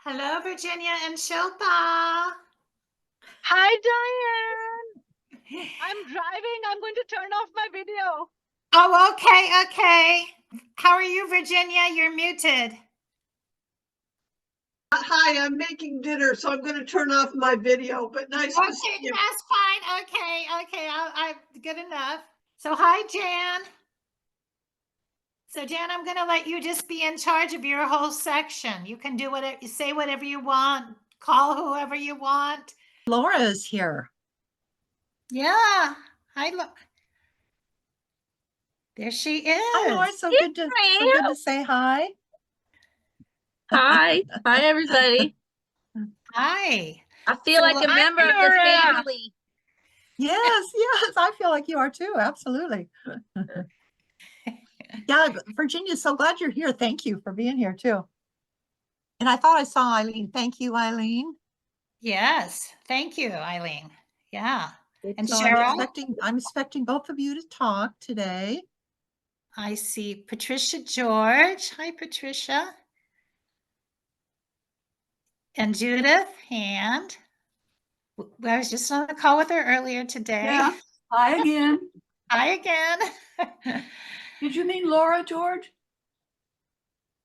Hello, Virginia and Shilpa. Hi, Diane. I'm driving. I'm going to turn off my video. Oh, okay. How are you, Virginia? You're muted. Hi, I'm making dinner, so I'm going to turn off my video, but nice to see you. That's fine. Okay. I good enough. So hi, Jan. So Jan, I'm going to let you just be in charge of your whole section. You can do whatever, you say whatever you want, call whoever you want. Laura is here. Yeah. Hi, there she is. Hi, Laura. So good to say hi. Hi everybody. Hi. I feel like a member of the family. Yes, I feel like you are too. Absolutely. Yeah, Virginia, so glad you're here. Thank you for being here too. And I thought I saw Eileen. Thank you, Eileen. Yes, thank you, Eileen. Yeah. And so Cheryl? I'm expecting both of you to talk today. I see Patricia George. Hi, Patricia. And Judith Hand. I was just on the call with her earlier today. Yeah. Hi again. Hi again. Did you mean Laura, George?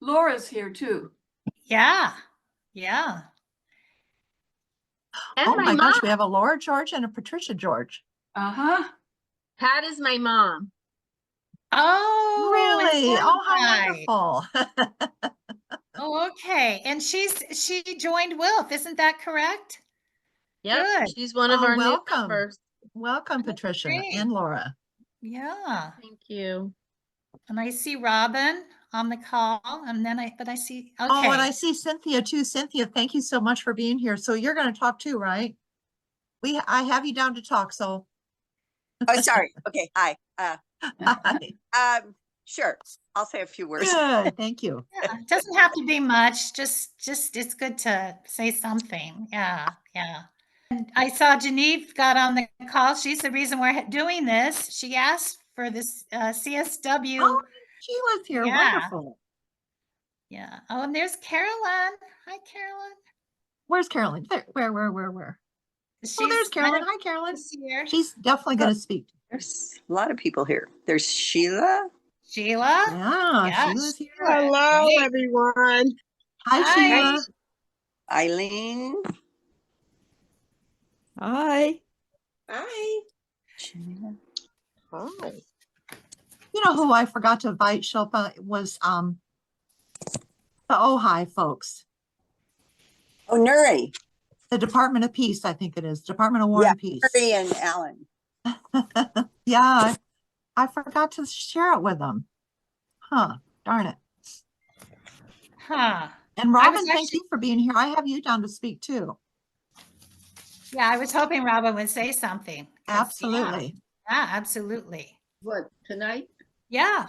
Laura's here too. Yeah. And oh my mom. gosh, we have a Laura George and a Patricia George. Pat is my mom. Oh, really? Oh, how wonderful. Oh, okay. And she joined WILPF, isn't that correct? Yeah, Good. she's one of our new welcome. members. Welcome, Patricia and Laura. Yeah. Thank you. And I see Robin on the call, and then I see, okay. Oh, and I see Cynthia too. Cynthia, thank you so much for being here. So you're going to talk too, right? I have you down to talk, so. Oh, sorry. Okay. Hi. Hi. Sure. I'll say a few words. Good. Thank you. Yeah, it doesn't have to be much. Just it's good to say something. Yeah. And I saw Genevieve got on the call. She's the reason we're doing this. She asked for this CSW. Oh, she was here. Yeah. Wonderful. Yeah. Oh, and there's Carolyn. Hi, Carolyn. Where's Carolyn? Where? There's Carolyn. Hi, Carolyn. She's definitely going to speak. There's a lot of people here. There's Sheila. Yeah, Sheila's here. Hello, everyone. Hi, Sheila. Eileen. Hi. Hi. Hi. You know who I forgot to invite, Shilpa, was the Ojai folks. Oh, Nuri. The Department of Peace, I think it is. Department of War and Peace. Nuri and Alan. Yeah, I forgot to share it with them. Huh, darn it. Huh. And Robin, thank you for being here. I have you down to speak too. Yeah, I was hoping Robin would say something. Absolutely. Yeah, absolutely. What, tonight? Yeah.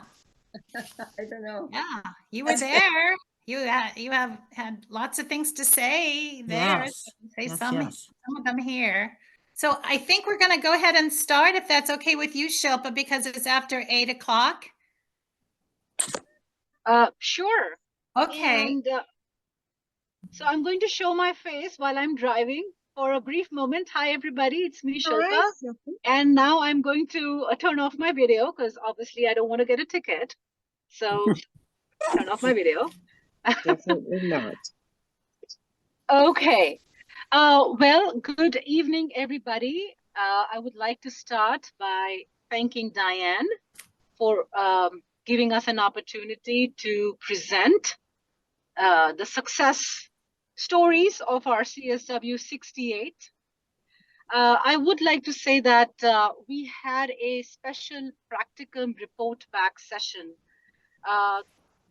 I don't know. Yeah, you were there. You have had lots of things to say there. Yes. Say some of them here. So I think we're going to go ahead and start, if that's okay with you, Shilpa, because it's after 8 o'clock. Sure. Okay. And so I'm going to show my face while I'm driving for a brief moment. Hi, everybody. It's me, Shilpa. And now I'm going to turn off my video because obviously I don't want to get a ticket. So turn off my video. Definitely not. Okay. Well, good evening, everybody. I would like to start by thanking Dianne for giving us an opportunity to present the success stories of our CSW 68. I would like to say that we had a special practicum report back session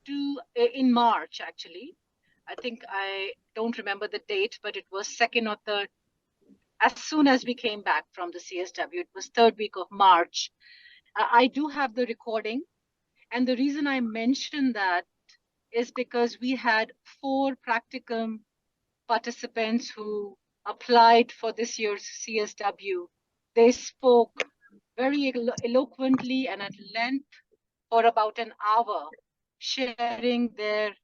in March, actually. I think I don't remember the date, but it was second or third. As soon as we came back from the CSW, it was third week of March. I do have the recording. And the reason I mention that is because we had 4 practicum participants who applied for this year's CSW. They spoke very eloquently and at length for about an hour, sharing their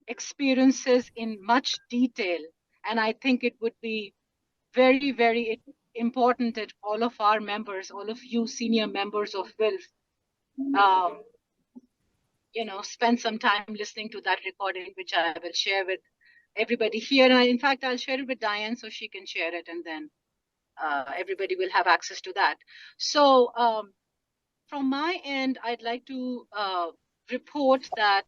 experiences in much detail. And I think it would be very, very important that all of our members, all of you senior members of WILF, spend some time listening to that recording, which I will share with everybody here. And in fact, I'll share it with Dianne so she can share it, and then everybody will have access to that. So from my end, I'd like to report that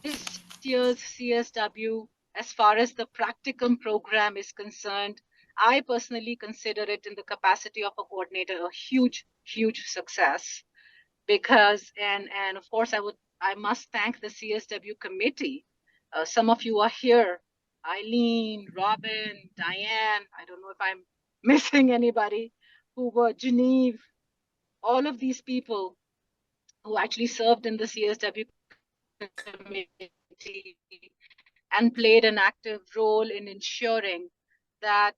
this year's CSW, as far as the practicum program is concerned, I personally consider it, in the capacity of a coordinator, a huge, huge success. Because, and of course, I must thank the CSW committee. Some of you are here: Eileen, Robin, Dianne. I don't know if I'm missing anybody, who were Genevieve, all of these people who actually served in the CSW committee and played an active role in ensuring that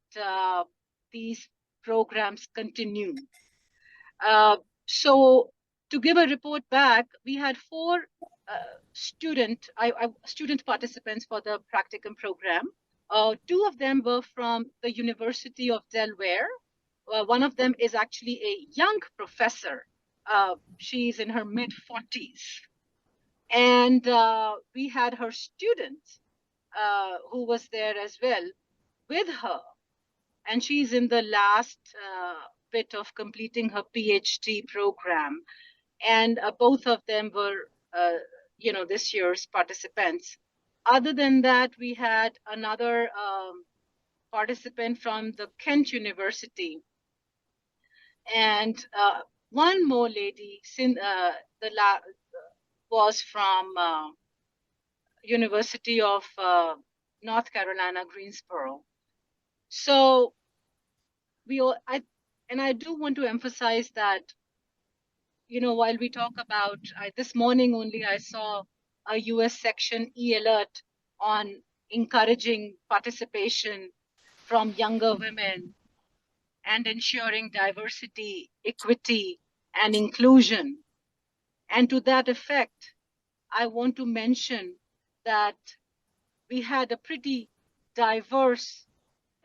these programs continue. So to give a report back, we had 4 student participants for the practicum program. 2 of them were from the University of Delaware. One of them is actually a young professor. She's in her mid-40s. And we had her student who was there as well with her. And she's in the last bit of completing her PhD program. And both of them were, this year's participants. Other than that, we had another participant from the Kent University. And one more lady was from University of North Carolina, Greensboro. So I do want to emphasize that, while we talk about, this morning only I saw a US section e-alert on encouraging participation from younger women and ensuring diversity, equity, and inclusion. And to that effect, I want to mention that we had a pretty diverse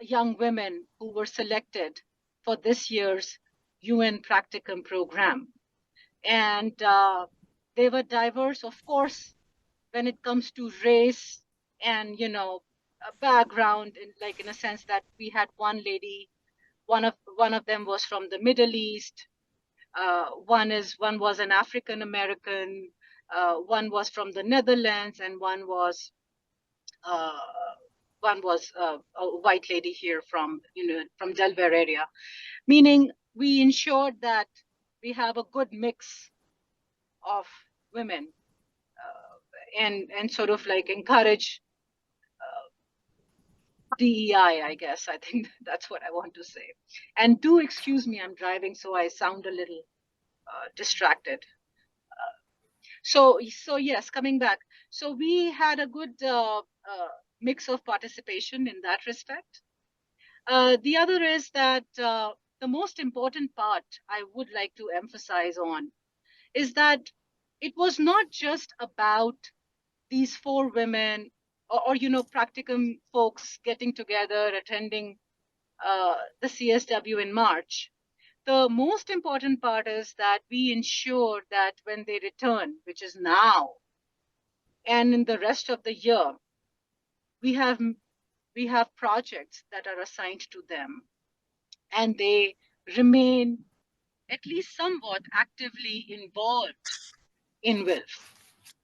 young women who were selected for this year's UN practicum program. And they were diverse, of course, when it comes to race and, background, in a sense that we had one lady, one of them was from the Middle East. One was an African American. One was from the Netherlands, and one was a white lady here from Delaware area. Meaning, we ensured that we have a good mix of women, and sort of encourage DEI, I guess. I think that's what I want to say. And do excuse me, I'm driving, so I sound a little distracted. So yes, coming back. So we had a good mix of participation in that respect. The other is that the most important part I would like to emphasize on is that it was not just about these 4 women or practicum folks getting together, attending the CSW in March. The most important part is that we ensure that when they return, which is now, and in the rest of the year, we have projects that are assigned to them, and they remain at least somewhat actively involved in WILF.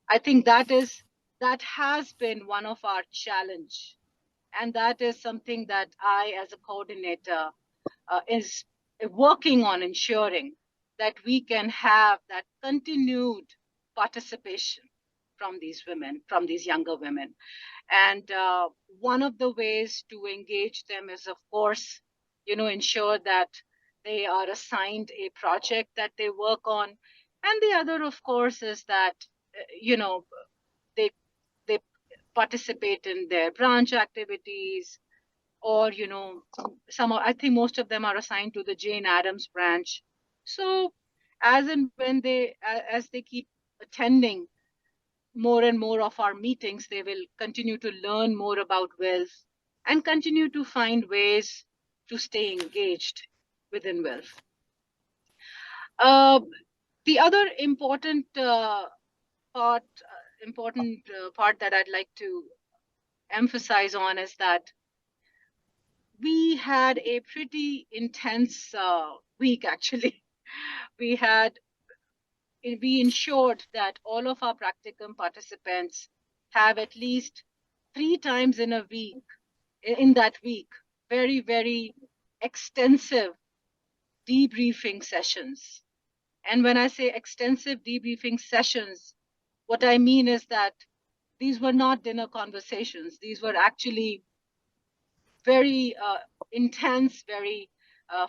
I think that has been one of our challenge, and that is something that I, as a coordinator, is working on ensuring that we can have that continued participation from these women, from these younger women. And one of the ways to engage them is, of course, ensure that they are assigned a project that they work on. And the other, of course, is that, they participate in their branch activities, or, I think most of them are assigned to the Jane Addams Branch. So as and when as they keep attending more and more of our meetings, they will continue to learn more about WILF and continue to find ways to stay engaged within WILF. The other important part that I'd like to emphasize on is that we had a pretty intense week, actually. We ensured that all of our practicum participants have at least 3 times in that week, very, very extensive debriefing sessions. And when I say extensive debriefing sessions, what I mean is that these were not dinner conversations. These were actually very intense, very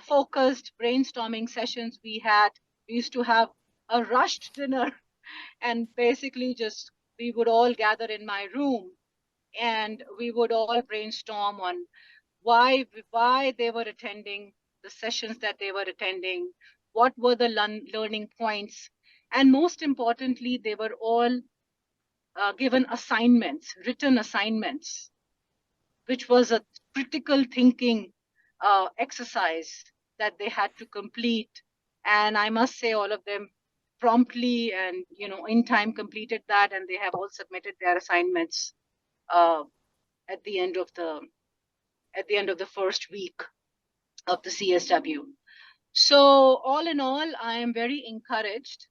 focused brainstorming sessions we had. We used to have a rushed dinner and basically we would all gather in my room and we would all brainstorm on why they were attending the sessions that they were attending, what were the learning points, and most importantly, they were all given assignments, written assignments, which was a critical thinking exercise that they had to complete. And I must say all of them promptly and in time completed that, and they have all submitted their assignments at the end of the first week of the CSW. So all in all, I am very encouraged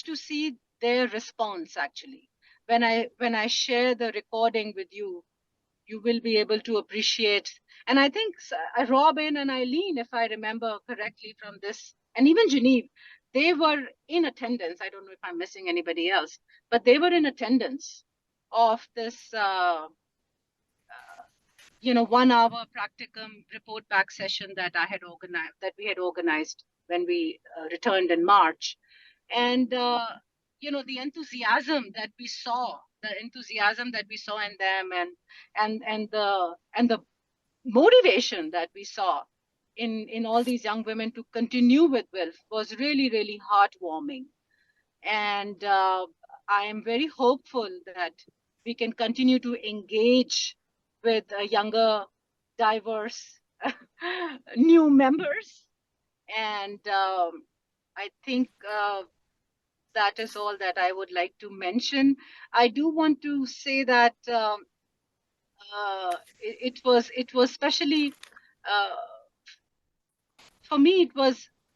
to see their response. Actually, when I share the recording with you, you will be able to appreciate. And I think Robin and Eileen, if I remember correctly from this, and even Genevieve, they were in attendance. I don't know if I'm missing anybody else, but they were in attendance of this 1 hour practicum report back session that we had organized when we returned in March. And the enthusiasm that we saw in them, and the motivation that we saw in all these young women to continue with WILF was really, really heartwarming. And I am very hopeful that we can continue to engage with younger, diverse, new members. And I think that is all that I would like to mention. I do want to say that it was especially for me,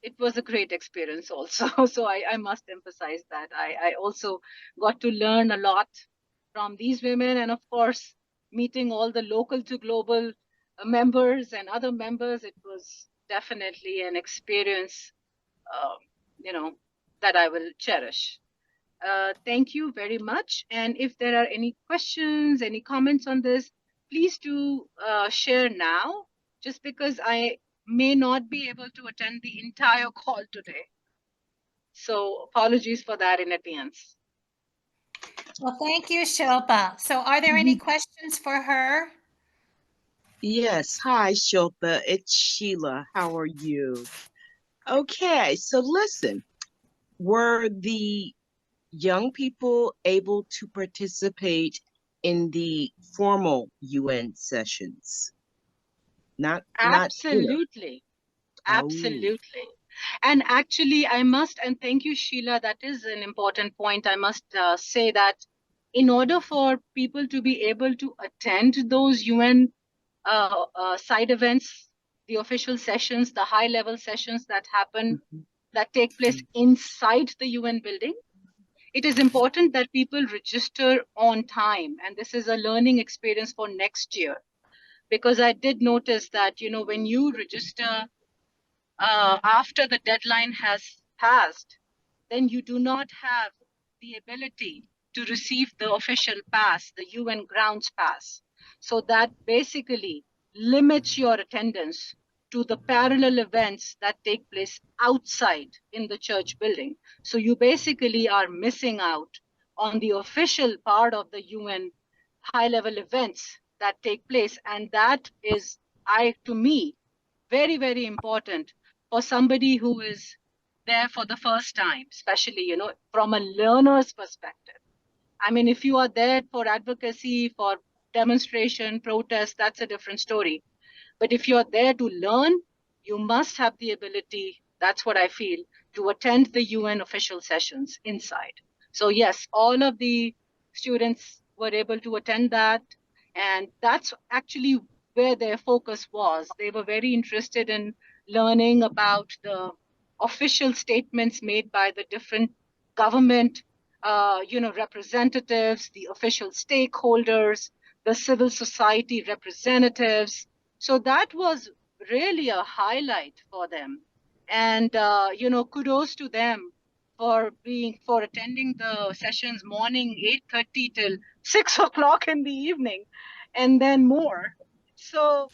it was a great experience also. So I must emphasize that. I also got to learn a lot from these women, and of course, meeting all the local to global members and other members. It was definitely an experience, that I will cherish. Thank you very much. And if there are any questions, any comments on this, please do share now, just because I may not be able to attend the entire call today. So apologies for that in advance. Well, thank you, Shilpa. So are there any questions for her? Yes. Hi, Shilpa. It's Sheila. How are you? Okay. So listen, were the young people able to participate in the formal UN sessions? Absolutely. Absolutely. And actually, and thank you, Sheila, that is an important point. I must say that in order for people to be able to attend those UN side events, the official sessions, the high-level sessions that happen, that take place inside the UN building, it is important that people register on time. And this is a learning experience for next year, because I did notice that, when you register after the deadline has passed, then you do not have the ability to receive the official pass, the UN grounds pass. So that basically limits your attendance to the parallel events that take place outside in the church building. So you basically are missing out on the official part of the UN high-level events that take place. And that is, to me, very, very important for somebody who is there for the first time, especially, you know, from a learner's perspective. I mean, if you are there for advocacy, for demonstration, protest, that's a different story. But if you're there to learn, you must have the ability, that's what I feel, to attend the UN official sessions inside. So yes, all of the students were able to attend that. And that's actually where their focus was. They were very interested in learning about the official statements made by the different government representatives, the official stakeholders, the civil society representatives. So that was really a highlight for them. And, kudos to them for attending the sessions morning 8:30 till 6 o'clock in the evening, and then more. So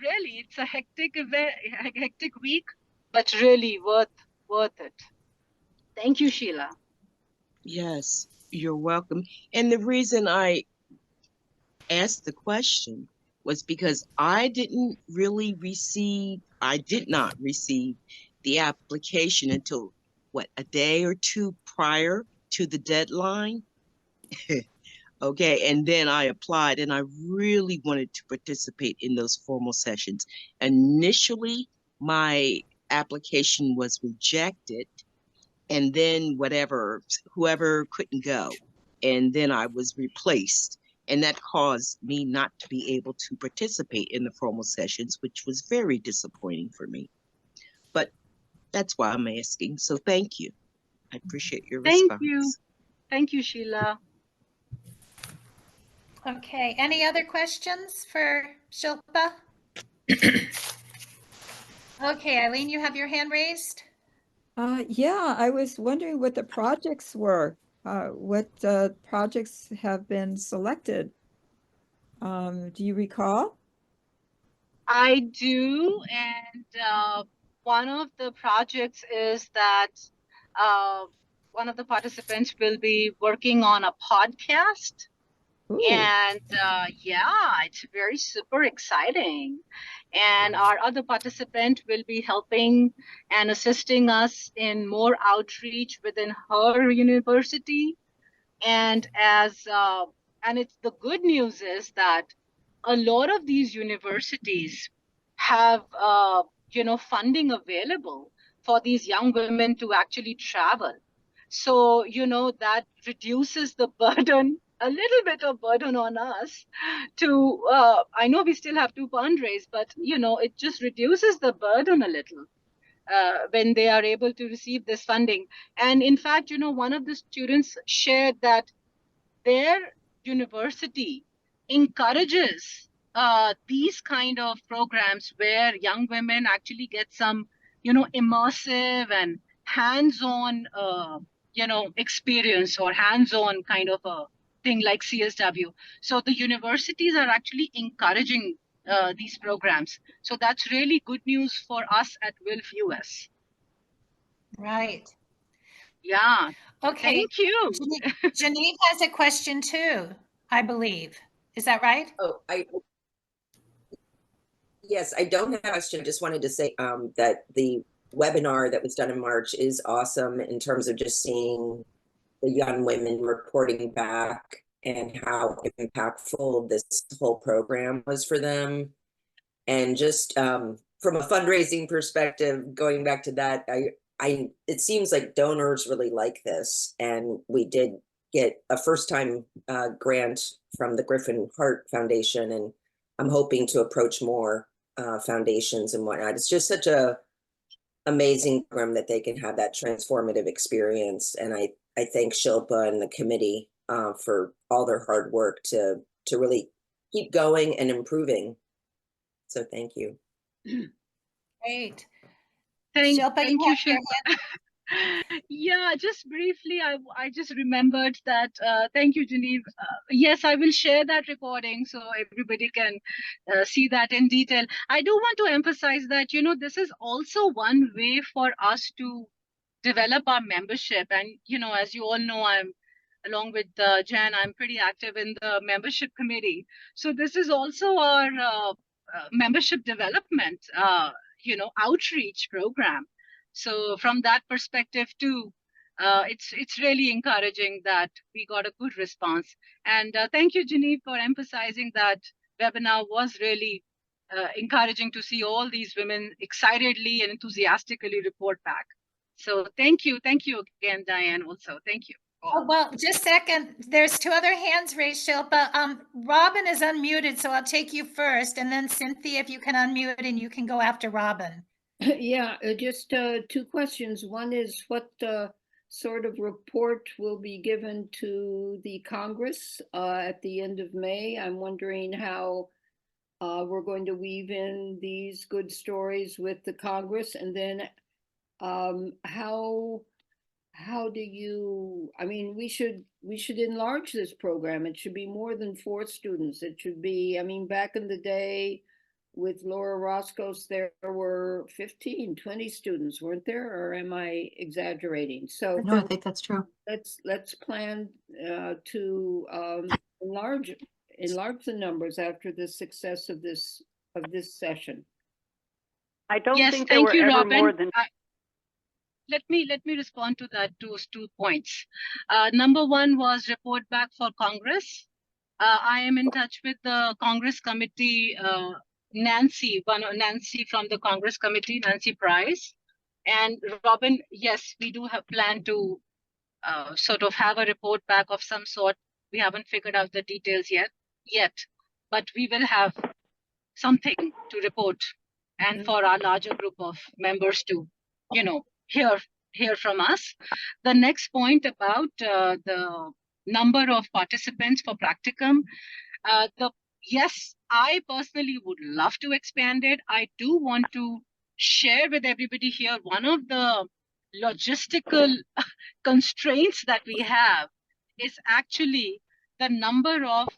really, it's a hectic event, hectic week, but really worth it. Thank you, Sheila. Yes, you're welcome. And the reason I asked the question was because I did not receive the application until a day or two prior to the deadline. Okay, and then I applied and I really wanted to participate in those formal sessions. Initially, my application was rejected, and then whoever couldn't go, and then I was replaced. And that caused me not to be able to participate in the formal sessions, which was very disappointing for me. But that's why I'm asking. So thank you. I appreciate your response. Thank you. Thank you, Sheila. Okay, any other questions for Shilpa? Okay, Eileen, you have your hand raised? Yeah, I was wondering what the projects were. What projects have been selected? Do you recall? I do, and one of the projects is that one of the participants will be working on a podcast. Ooh. And yeah, it's very super exciting. And our other participant will be helping and assisting us in more outreach within her university. And it's the good news is that a lot of these universities have funding available for these young women to actually travel. So that reduces the burden, a little bit of burden on us to I know we still have to fundraise, but it just reduces the burden a little when they are able to receive this funding. And in fact, one of the students shared that their university encourages these kind of programs where young women actually get some, immersive and hands-on, experience or hands-on kind of a thing like CSW. So the universities are actually encouraging these programs. So that's really good news for us at WILPF US. Right. Yeah. Okay. Thank you. Janine has a question too, I believe. Is that right? Oh, yes, I don't have a question. Just wanted to say that the webinar that was done in March is awesome in terms of just seeing the young women reporting back and how impactful this whole program was for them. And just from a fundraising perspective, going back to that, it seems like donors really like this, and we did get a first-time grant from the Griffin Hart Foundation, and I'm hoping to approach more foundations and whatnot. It's just such a amazing program that they can have that transformative experience, and I thank Shilpa and the committee for all their hard work to really keep going and improving. So thank you. Great. Thank Shilpa, you, Shilpa. Yeah, just briefly, I just remembered that. Thank you, Janine. Yes, I will share that recording so everybody can see that in detail. I do want to emphasize that, this is also one way for us to develop our membership. And, as you all know, along with Jan, I'm pretty active in the membership committee. So this is also our membership development, outreach program. So from that perspective too, it's really encouraging that we got a good response. And thank you, Genevieve, for emphasizing that webinar was really encouraging to see all these women excitedly and enthusiastically report back. So thank you again, Dianne, also. Thank you. Oh, well, just a second. There's two other hands raised, Shilpa. Robin is unmuted, so I'll take you first, and then Cynthia, if you can unmute, and you can go after Robin. Yeah, just two questions. One is what sort of report will be given to the Congress at the end of May? I'm wondering how we're going to weave in these good stories with the Congress, and then how do you, I mean, we should enlarge this program. It should be more than 4 students. It should be, I mean, back in the day with Laura Roscoe's, there were 15, 20 students, weren't there? Or am I exaggerating? So No, I think that's true. let's plan to enlarge the numbers after the success of this session. I don't Yes, think there thank were you, ever Robin. more than. Let me respond to that, those 2 points. Number one was report back for Congress. I am in touch with the Congress committee, Nancy from the Congress committee, Nancy Price. And Robin, yes, we do have planned to sort of have a report back of some sort. We haven't figured out the details yet, but we will have something to report, and for our larger group of members to, you know, hear from us. The next point about the number of participants for practicum, yes, I personally would love to expand it. I do want to share with everybody here one of the logistical constraints that we have is actually the number of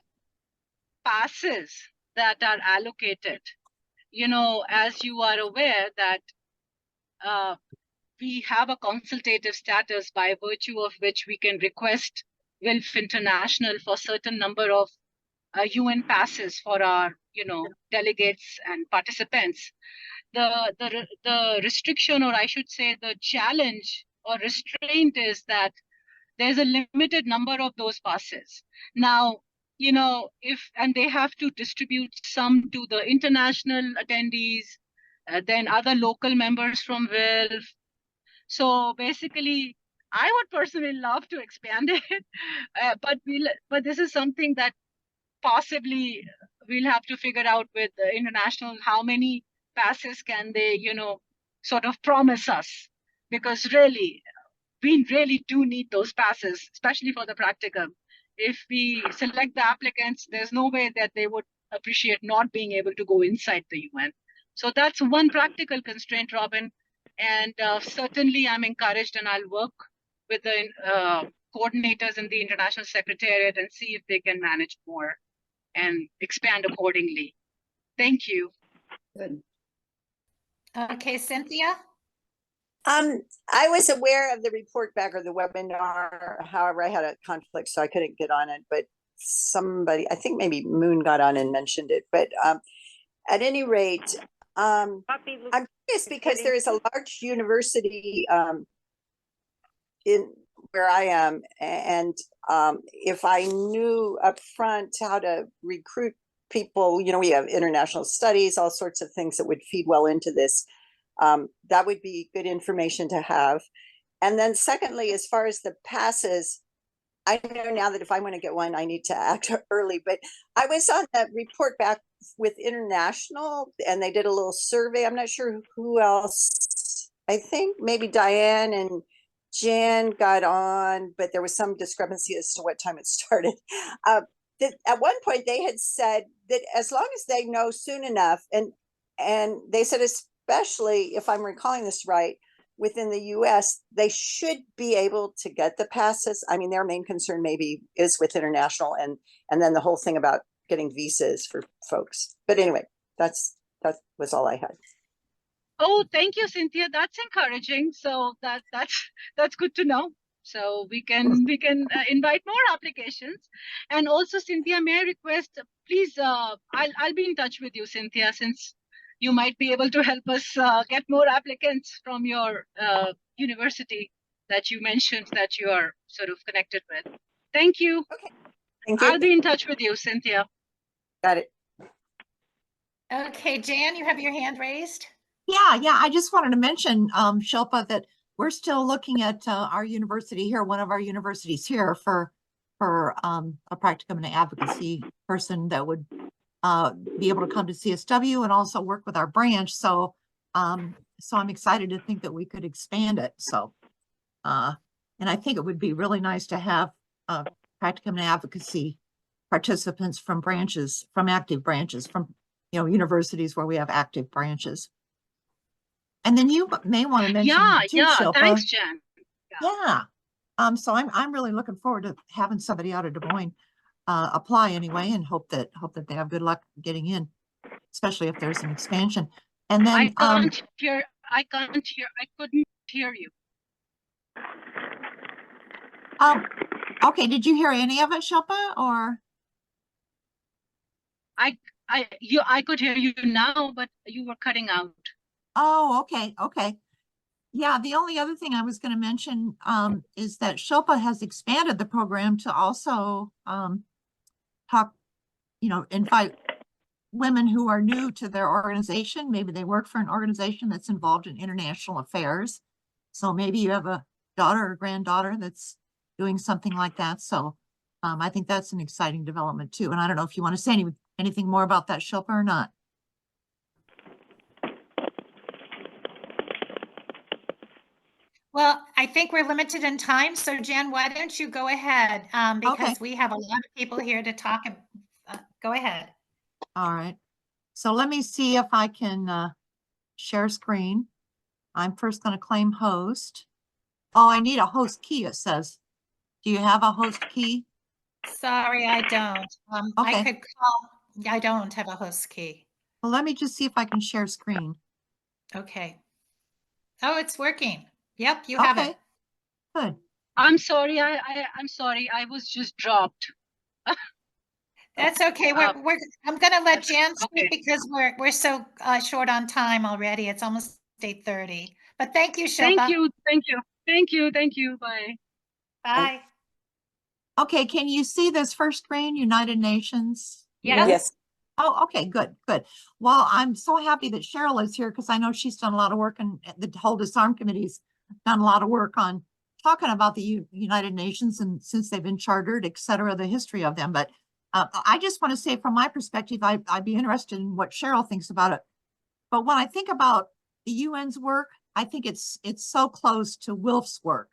passes that are allocated. You know, as you are aware that we have a consultative status by virtue of which we can request WILPF International for certain number of UN passes for our, you know, delegates and participants. The restriction, or I should say the challenge or restraint, is that there's a limited number of those passes. Now, you know, and they have to distribute some to the international attendees, then other local members from WILPF. So basically, I would personally love to expand it, but this is something that possibly we'll have to figure out with the international, how many passes can they, you know, sort of promise us, because really, we really do need those passes, especially for the practicum. If we select the applicants, there's no way that they would appreciate not being able to go inside the UN. So that's one practical constraint, Robin. And certainly I'm encouraged, and I'll work with the coordinators in the International Secretariat and see if they can manage more and expand accordingly. Thank you. Good. Okay, Cynthia? I was aware of the report back or the webinar. However, I had a conflict, so I couldn't get on it. But somebody, I think maybe Moon got on and mentioned it. But at any rate, I'm curious because there is a large university in where I am, and if I knew up front how to recruit people, you know, we have international studies, all sorts of things that would feed well into this. That would be good information to have. And then secondly, as far as the passes, I know now that if I want to get one, I need to act early, but I was on the report back with international and they did a little survey. I'm not sure who else. I think maybe Dianne and Jan got on, but there was some discrepancy as to what time it started. That at one point they had said that as long as they know soon enough, and they said, especially if I'm recalling this right, within the US, they should be able to get the passes. I mean, their main concern maybe is with international and then the whole thing about getting visas for folks. But anyway, that was all I had. Oh, thank you, Cynthia. That's encouraging. So that's good to know. So we can invite more applications. And also, Cynthia, may I request, please, I'll be in touch with you, Cynthia, since you might be able to help us get more applicants from your university that you mentioned that you are sort of connected with. Thank you. Thank you. I'll be in touch with you, Cynthia. Got it. Okay, Jan, you have your hand raised? Yeah, I just wanted to mention, Shilpa, that we're still looking at our university here, one of our universities here for a practicum and advocacy person that would be able to come to CSW and also work with our branch. So I'm excited to think that we could expand it. So and I think it would be really nice to have practicum and advocacy participants from branches, from active branches, from universities where we have active branches. And then you may want to mention too, Shilpa. Thanks, Jan. Yeah. So I'm really looking forward to having somebody out of Des Moines apply anyway, and hope that they have good luck getting in, especially if there's an expansion. And then I couldn't hear you. Okay, did you hear any of it, Shilpa, or? I could hear you now, but you were cutting out. Oh, okay. Yeah, the only other thing I was going to mention is that Shilpa has expanded the program to also invite women who are new to their organization. Maybe they work for an organization that's involved in international affairs. So maybe you have a daughter or granddaughter that's doing something like that. So I think that's an exciting development too. And I don't know if you want to say anything more about that, Shilpa, or not. Well, I think we're limited in time. So Jan, why don't you go ahead? Because we have a lot of people here to talk. Go ahead. All right. So let me see if I can share screen. I'm first going to claim host. Oh, I need a host key, it says. Do you have a host key? Sorry, I don't. Okay. I could call. I don't have a host key. Well, let me just see if I can share screen. Okay. Oh, it's working. Yep, you have it. Good. I'm sorry. I'm sorry. I was just dropped. That's okay. I'm going to let Jan speak okay. because we're so short on time already. It's almost 8:30. But thank you, Shilpa. Thank you. Bye. Bye. Okay, can you see this first screen, United Nations? Yes. Oh, okay, good. Well, I'm so happy that Cheryl is here because I know she's done a lot of work, and the whole Disarm Committee's done a lot of work on talking about the United Nations and since they've been chartered, et cetera, the history of them. But I just want to say from my perspective, I'd be interested in what Cheryl thinks about it. But when I think about the UN's work, I think it's so close to WILPF's work.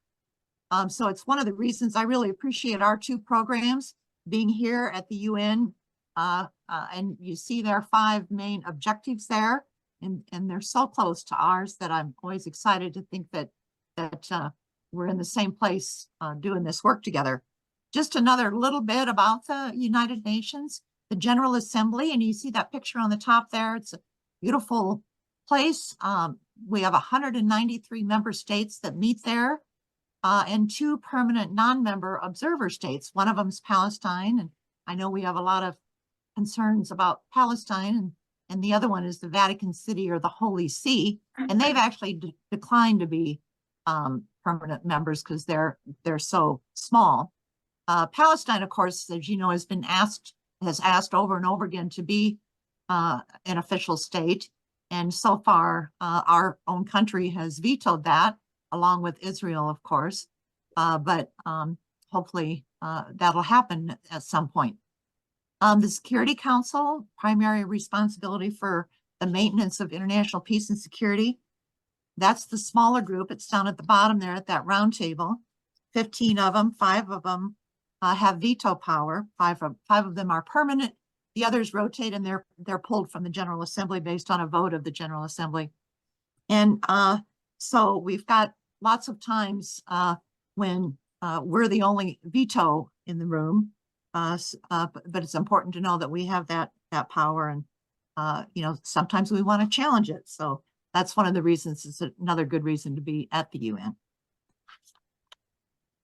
So it's one of the reasons I really appreciate our two programs being here at the UN. And you see there are 5 main objectives there, and they're so close to ours that I'm always excited to think that we're in the same place doing this work together. Just another little bit about the United Nations, the General Assembly, and you see that picture on the top there. It's a beautiful place. We have 193 member states that meet there. And 2 permanent non-member observer states. One of them is Palestine, and I know we have a lot of concerns about Palestine, and the other one is the Vatican City or the Holy See, and they've actually declined to be permanent members because they're so small. Palestine, of course, as you know, has asked over and over again to be an official state, and so far our own country has vetoed that, along with Israel, of course, but hopefully that'll happen at some point. The Security Council, primary responsibility for the maintenance of international peace and security. That's the smaller group. It's down at the bottom there at that round table. 15 of them, 5 of them have veto power. 5 of them are permanent. The others rotate, and they're pulled from the General Assembly based on a vote of the General Assembly. And so we've got lots of times when we're the only veto in the room, but it's important to know that we have that power, and sometimes we want to challenge it. So that's one of the reasons. It's another good reason to be at the UN.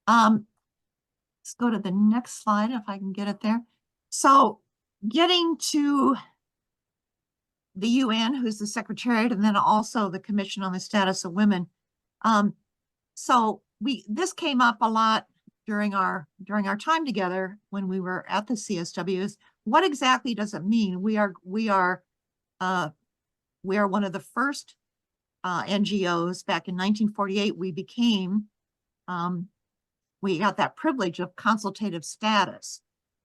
Let's go to the next slide if I can get it there. So getting to the UN, who's the Secretariat, and then also the Commission on the Status of Women. So this came up a lot during our time together when we were at the CSWs. What exactly does it mean? We are one of the first NGOs. Back in 1948. We became we got that privilege of consultative status.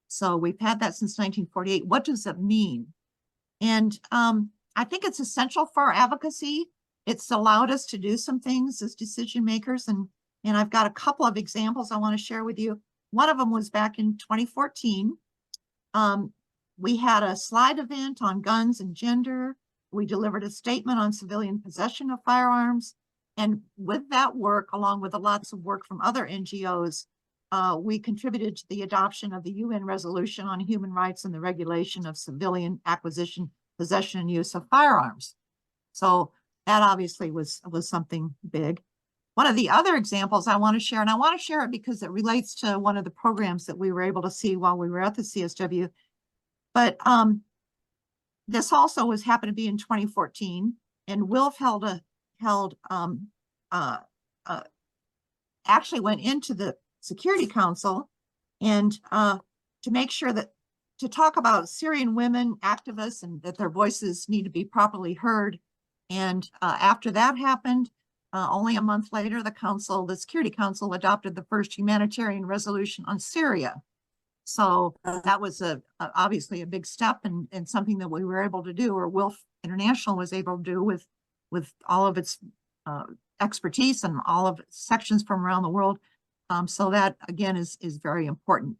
So we've had that since 1948. What does it mean? And I think it's essential for our advocacy. It's allowed us to do some things as decision makers. And I've got a couple of examples I want to share with you. One of them was back in 2014. We had a slide event on guns and gender. We delivered a statement on civilian possession of firearms. And with that work, along with lots of work from other NGOs, we contributed to the adoption of the UN resolution on human rights and the regulation of civilian acquisition, possession, and use of firearms. So that obviously was something big. One of the other examples I want to share, and I want to share it because it relates to one of the programs that we were able to see while we were at the CSW. But this also happened to be in 2014, and WILPF actually went into the Security Council and to make sure to talk about Syrian women activists and that their voices need to be properly heard. And after that happened, only a month later, the Security Council adopted the first humanitarian resolution on Syria. So that was obviously a big step and something that we were able to do, or WILPF International was able to do with all of its expertise and all of its sections from around the world. So that, again, is very important.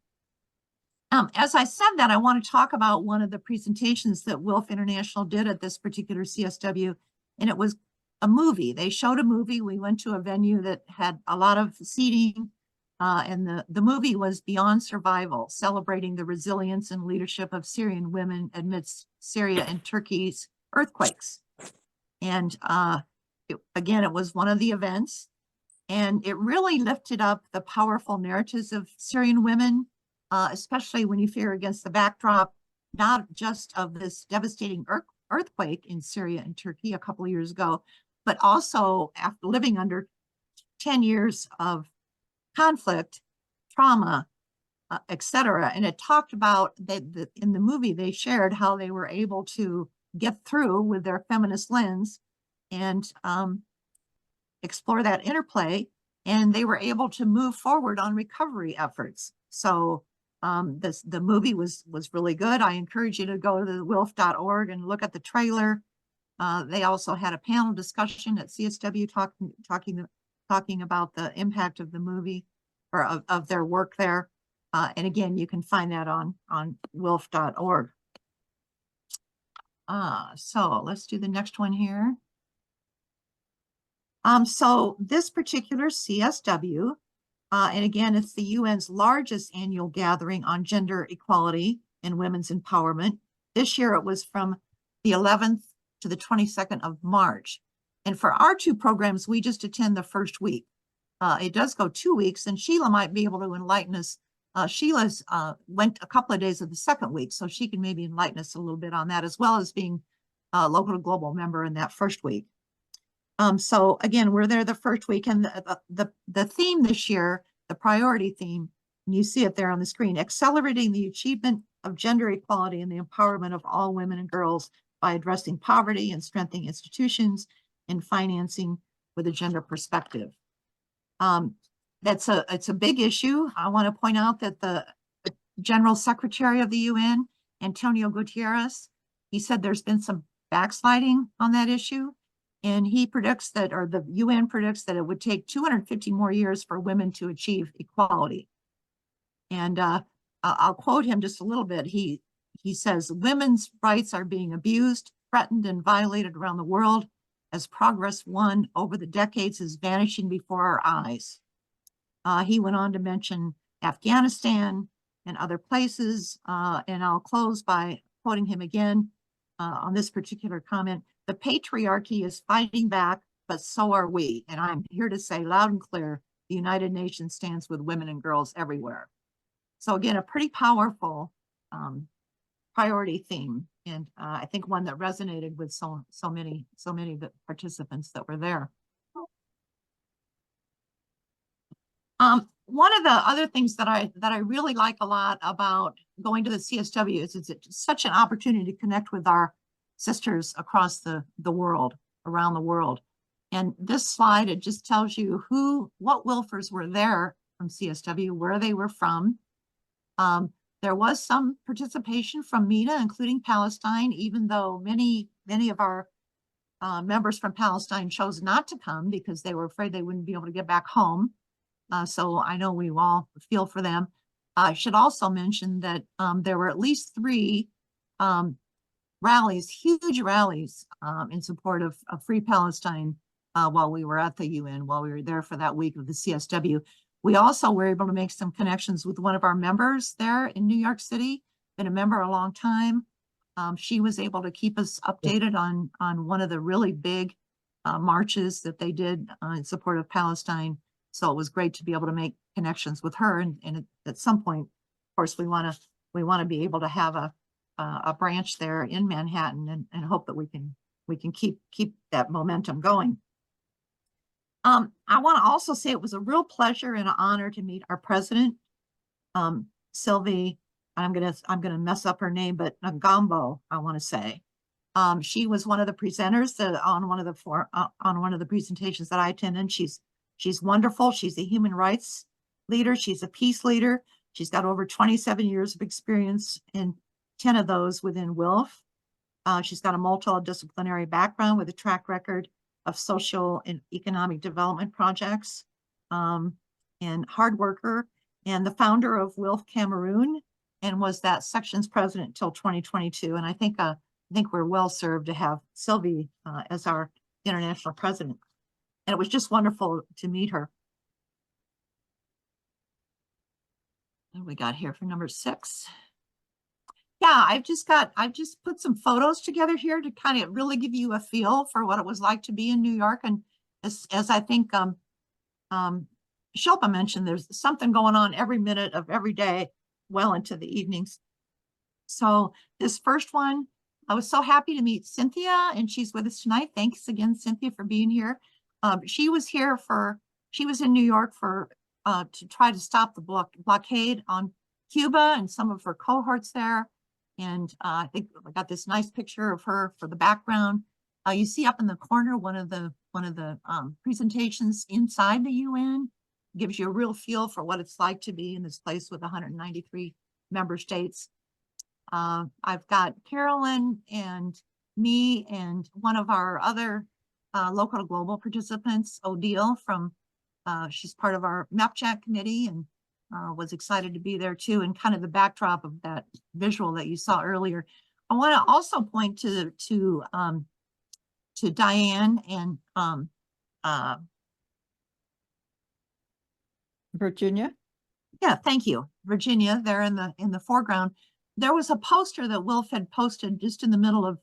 As I said that, I want to talk about one of the presentations that WILPF International did at this particular CSW, and it was a movie. They showed a movie. We went to a venue that had a lot of seating, and the movie was Beyond Survival, celebrating the resilience and leadership of Syrian women amidst Syria and Turkey's earthquakes. And again, it was one of the events, and it really lifted up the powerful narratives of Syrian women, especially when you fear against the backdrop, not just of this devastating earthquake in Syria and Turkey a couple of years ago, but also after living under 10 years of conflict, trauma, etc. And it talked about in the movie, they shared how they were able to get through with their feminist lens and explore that interplay, and they were able to move forward on recovery efforts. So the movie was really good. I encourage you to go to the wilf.org and look at the trailer. They also had a panel discussion at CSW talking about the impact of the movie or of their work there. And again, you can find that on wilf.org. So let's do the next one here. So this particular CSW, and again, it's the UN's largest annual gathering on gender equality and women's empowerment. This year it was from the 11th to the 22nd of March. And for our two programs, we just attend the first week. It does go 2 weeks, and Sheila might be able to enlighten us. Sheila's went a couple of days of the second week, so she can maybe enlighten us a little bit on that, as well as being a local global member in that first week. So again, we're there the first week, and the theme this year, the priority theme, and you see it there on the screen, accelerating the achievement of gender equality and the empowerment of all women and girls by addressing poverty and strengthening institutions and financing with a gender perspective. It's a big issue. I want to point out that the General Secretary of the UN, Antonio Guterres, he said there's been some backsliding on that issue. And he predicts that, or the UN predicts that it would take 250 more years for women to achieve equality. And I'll quote him just a little bit. He says, women's rights are being abused, threatened, and violated around the world as progress won over the decades is vanishing before our eyes. He went on to mention Afghanistan and other places. And I'll close by quoting him again on this particular comment. The patriarchy is fighting back, but so are we. And I'm here to say loud and clear, the United Nations stands with women and girls everywhere. So again, a pretty powerful priority theme And I think one that resonated with so many of the participants that were there. One of the other things that I really like a lot about going to the CSW is it's such an opportunity to connect with our sisters across the world, around the world. And this slide, it just tells you what WILPFers were there from CSW, where they were from. There was some participation from MENA, including Palestine, even though many of our members from Palestine chose not to come because they were afraid they wouldn't be able to get back home. So I know we all feel for them. I should also mention that there were at least 3 rallies, huge rallies in support of Free Palestine while we were at the UN, while we were there for that week of the CSW. We also were able to make some connections with one of our members there in New York City, been a member a long time. She was able to keep us updated on one of the really big marches that they did in support of Palestine. So it was great to be able to make connections with her. And at some point, of course, we want to be able to have a branch there in Manhattan and hope that we can keep that momentum going. I want to also say it was a real pleasure and an honor to meet our president, Sylvie. I'm gonna mess up her name, but Ngambo, I want to say. She was one of the presenters on one of the presentations that I attended. She's wonderful. She's a human rights leader. She's a peace leader. She's got over 27 years of experience, and 10 of those within WILPF. She's got a multidisciplinary background with a track record of social and economic development projects, and hard worker, and the founder of WILPF Cameroon, and was that section's president until 2022. And I think we're well served to have Sylvie as our international president. And it was just wonderful to meet her. What do we got here for number 6? Yeah, I've just put some photos together here to kind of really give you a feel for what it was like to be in New York. And as I think Shilpa mentioned, there's something going on every minute of every day, well into the evenings. So this first one, I was so happy to meet Cynthia, and she's with us tonight. Thanks again, Cynthia, for being here. She was in New York to try to stop the blockade on Cuba and some of her cohorts there. And I think I got this nice picture of her for the background. You see up in the corner one of the presentations inside the UN. Gives you a real feel for what it's like to be in this place with 193 member states. I've got Carolyn and me and one of our other local to global participants, Odile from, she's part of our MapChat committee and was excited to be there too, and kind of the backdrop of that visual that you saw earlier. I want to also point to Dianne and Virginia. Yeah, thank you, Virginia. There in the foreground. There was a poster that WILPF had posted just in the middle of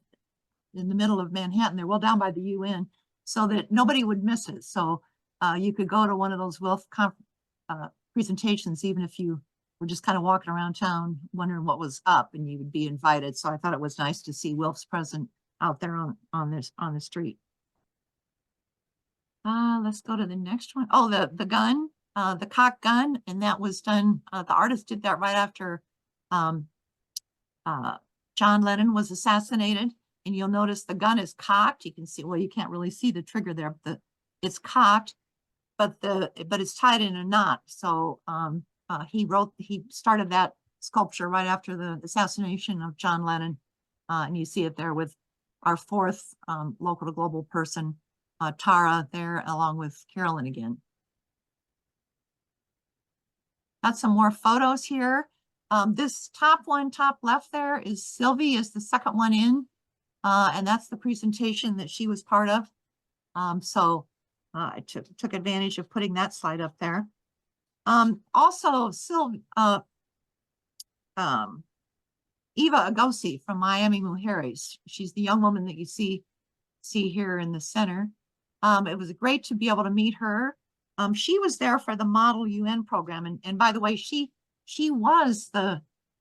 Manhattan. There, well down by the UN, so that nobody would miss it. So you could go to one of those WILPF presentations, even if you were just kind of walking around town wondering what was up, and you would be invited. So I thought it was nice to see WILPF's present out there on the street. Let's go to the next one. Oh, the gun, the cock gun, and that was done. The artist did that right after John Lennon was assassinated. And you'll notice the gun is cocked. You can see, well, you can't really see the trigger there, but it's cocked, but it's tied in a knot. So he started that sculpture right after the assassination of John Lennon. And you see it there with our 4th local to global person, Tara, there, along with Carolyn again. Got some more photos here. This top left there is Sylvie, is the second one in. And that's the presentation that she was part of. So I took advantage of putting that slide up there. Also, Eva Agosi from Miami Mujeres. She's the young woman that you see here in the center. It was great to be able to meet her. She was there for the Model UN program. And by the way, she was the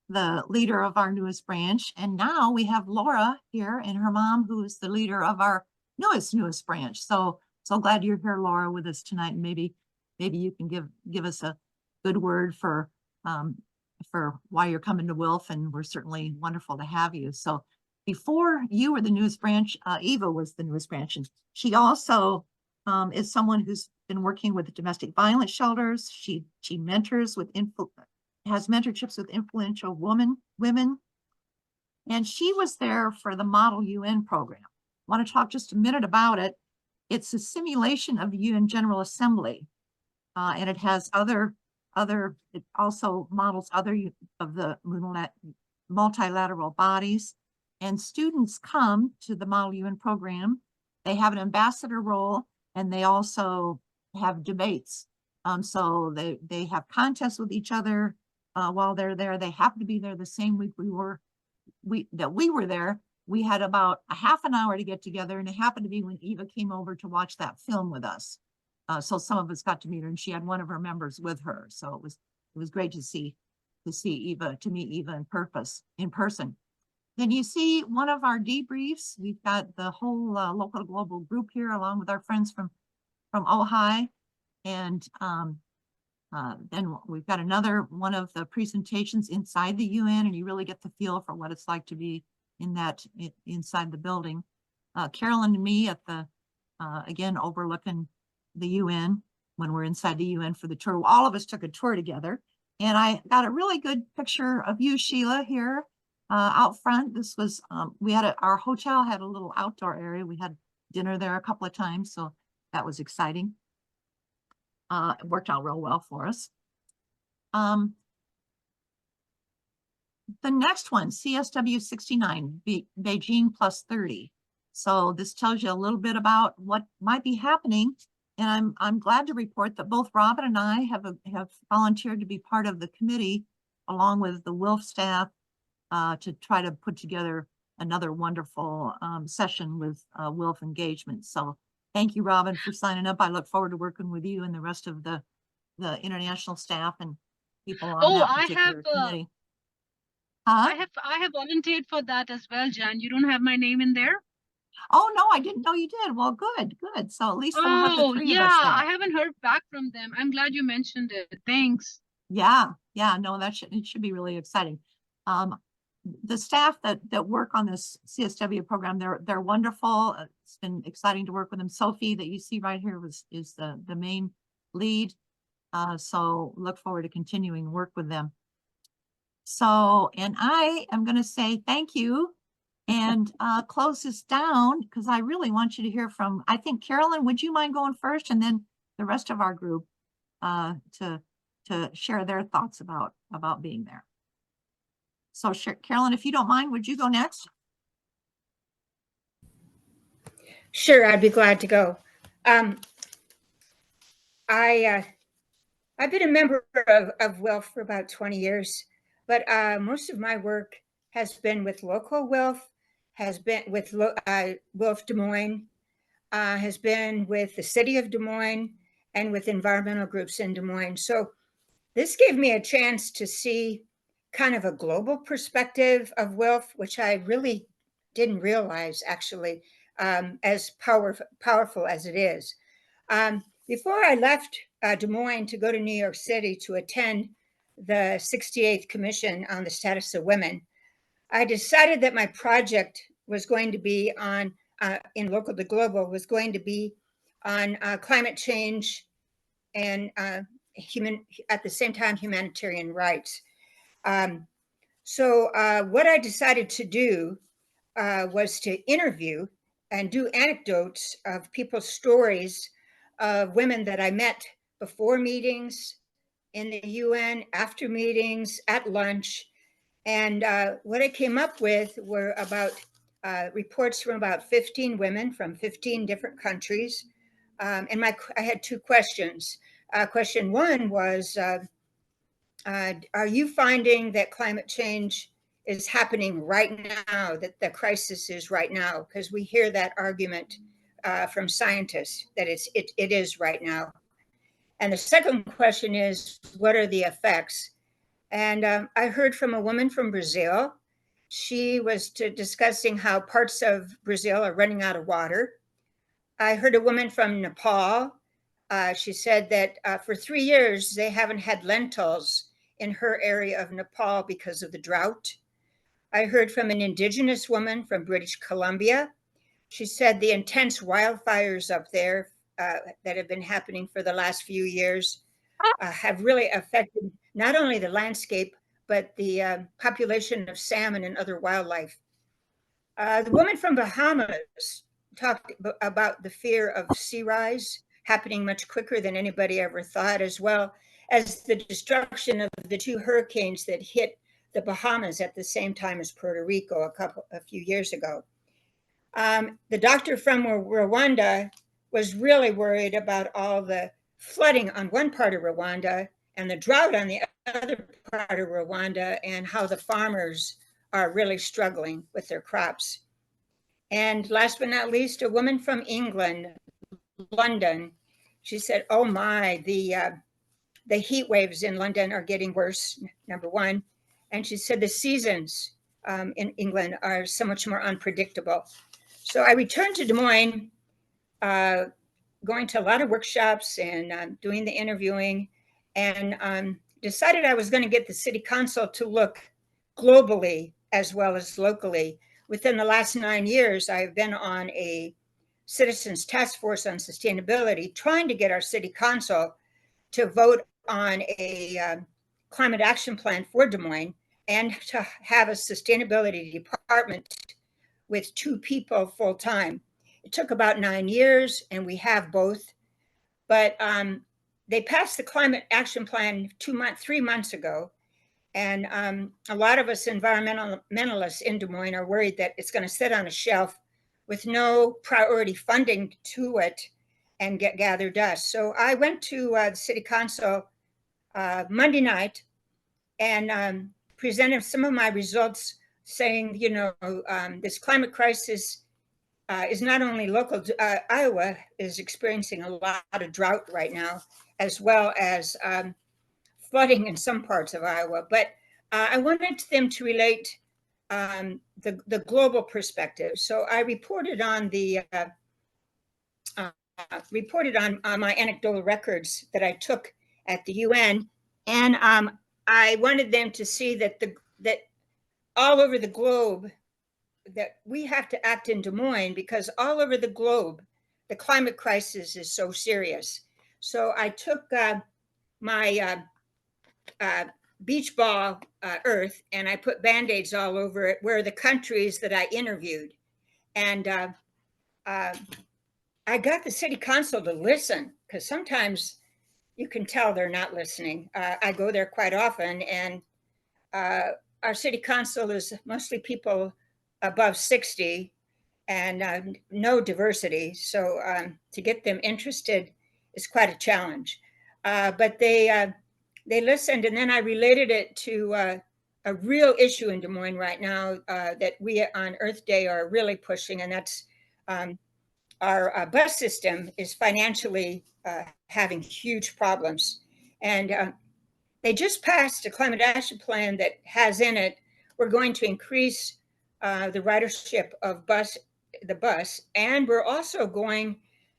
the leader of our newest branch. And now we have Laura here and her mom, who is the leader of our newest branch. So glad you're here, Laura, with us tonight. And maybe you can give us a good word for why you're coming to WILF, and we're certainly wonderful to have you. So before you were the newest branch, Eva was the newest branch, and she also is someone who's been working with domestic violence shelters. She mentors with has mentorships with influential women, and she was there for the Model UN program. I want to talk just a minute about it. It's a simulation of the UN General Assembly, and it has it also models other of the multilateral bodies. And students come to the Model UN program. They have an ambassador role, and they also have debates. So they have contests with each other while they're there. They happen to be there the same week we were there. We had about a half an hour to get together, and it happened to be when Eva came over to watch that film with us. So some of us got to meet her, and she had one of her members with her. So it was great to meet Eva in person. Then you see one of our debriefs. We've got the whole local global group here, along with our friends from Ojai. And then we've got another one of the presentations inside the UN, and you really get the feel for what it's like to be inside the building. Carolyn and me at the, again, overlooking the UN when we're inside the UN for the tour. All of us took a tour together, and I got a really good picture of you, Sheila, here out front. This was, our hotel had a little outdoor area. We had dinner there a couple of times, so that was exciting. It worked out real well for us. The next one, CSW 69, Beijing +30. So this tells you a little bit about what might be happening. And I'm glad to report that both Robin and I have volunteered to be part of the committee, along with the WILF staff, to try to put together another wonderful session with WILF engagement. So thank you, Robin, for signing up. I look forward to working with you and the rest of the international staff and people on that particular committee. I have volunteered for that as well, Jan. You don't have my name in there? Oh, no, I didn't know you did. Well, good. So at least we'll have the three of us there. I haven't heard back from them. I'm glad you mentioned it. Thanks. Yeah, no, it should be really exciting. The staff that work on this CSW program, they're wonderful. It's been exciting to work with them. Sophie, that you see right here, is the main lead. So look forward to continuing to work with them. So, and I am going to say thank you and close this down, because I really want you to hear from, I think, Carolyn, would you mind going first, and then the rest of our group to share their thoughts about being there. So Carolyn, if you don't mind, would you go next? Sure, I'd be glad to go. I've been a member of WILF for about 20 years, but most of my work has been with local WILF, has been with WILF Des Moines, has been with the city of Des Moines, and with environmental groups in Des Moines. So this gave me a chance to see kind of a global perspective of WILF, which I really didn't realize actually as powerful as it is. Before I left Des Moines to go to New York City to attend the 68th Commission on the Status of Women, I decided that my project was going to be on, in Local to Global, was going to be on climate change and at the same time, humanitarian rights. So what I decided to do was to interview and do anecdotes of people's stories of women that I met before meetings in the UN, after meetings, at lunch. And what I came up with were about reports from about 15 women from 15 different countries. And I had two questions. Question one was, are you finding that climate change is happening right now, that the crisis is right now? Because we hear that argument from scientists that it is right now. And the second question is, what are the effects? And I heard from a woman from Brazil. She was discussing how parts of Brazil are running out of water. I heard a woman from Nepal. She said that for 3 years, they haven't had lentils in her area of Nepal because of the drought. I heard from an indigenous woman from British Columbia. She said the intense wildfires up there that have been happening for the last few years have really affected not only the landscape, but the population of salmon and other wildlife. The woman from Bahamas talked about the fear of sea rise happening much quicker than anybody ever thought, as well as the destruction of the 2 hurricanes that hit the Bahamas at the same time as Puerto Rico a few years ago. The doctor from Rwanda was really worried about all the flooding on one part of Rwanda and the drought on the other part of Rwanda, and how the farmers are really struggling with their crops. And last but not least, a woman from England, London, she said, oh my, the heat waves in London are getting worse, number one. And she said the seasons in England are so much more unpredictable. So I returned to Des Moines, going to a lot of workshops and doing the interviewing, and decided I was going to get the city council to look globally as well as locally. Within the last 9 years, I've been on a citizens task force on sustainability, trying to get our city council to vote on a climate action plan for Des Moines and to have a sustainability department with 2 people full time. It took about 9 years, and we have both. But they passed the climate action plan 3 months ago. And a lot of us environmentalists in Des Moines are worried that it's going to sit on a shelf with no priority funding to it and gather dust. So I went to the city council Monday night and presented some of my results, saying, you know, this climate crisis is not only local. Iowa is experiencing a lot of drought right now, as well as flooding in some parts of Iowa. But I wanted them to relate the global perspective. So I reported on my anecdotal records that I took at the UN, and I wanted them to see that that all over the globe, that we have to act in Des Moines, because all over the globe, the climate crisis is so serious. So I took my beach ball earth and I put Band-Aids all over it, where the countries that I interviewed. And I got the city council to listen, because sometimes you can tell they're not listening. I go there quite often, and our city council is mostly people above 60 and no diversity. So to get them interested is quite a challenge. But they listened, and then I related it to a real issue in Des Moines right now that we on Earth Day are really pushing, and that's our bus system is financially having huge problems. And they just passed a climate action plan that has in it, we're going to increase the ridership of the bus, and we're also going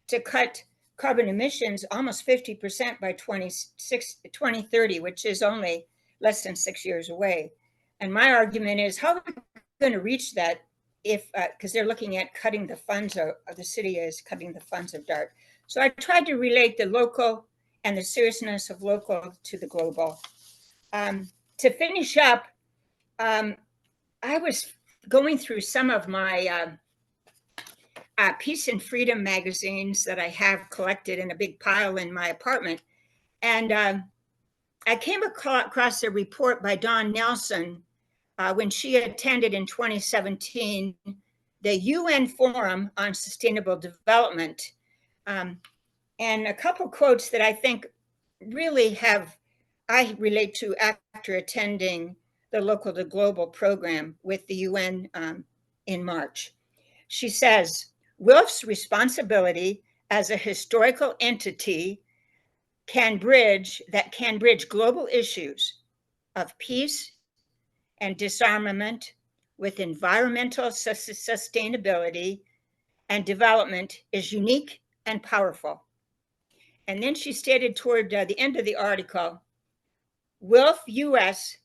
to cut carbon emissions almost 50% by 2030, which is only less than 6 years away. And my argument is, how are we going to reach that if, because they're looking at cutting the funds of the city is cutting the funds of DART. So I tried to relate the local and the seriousness of local to the global. To finish up, I was going through some of my Peace and Freedom magazines that I have collected in a big pile in my apartment. And I came across a report by Dawn Nelson when she attended in 2017 the UN Forum on Sustainable Development. And a couple quotes that I think really I relate to after attending the Local to Global program with the UN in March. She says, WILPF's responsibility as a historical entity can bridge global issues of peace and disarmament with environmental sustainability and development is unique and powerful. And then she stated toward the end of the article, WILPF US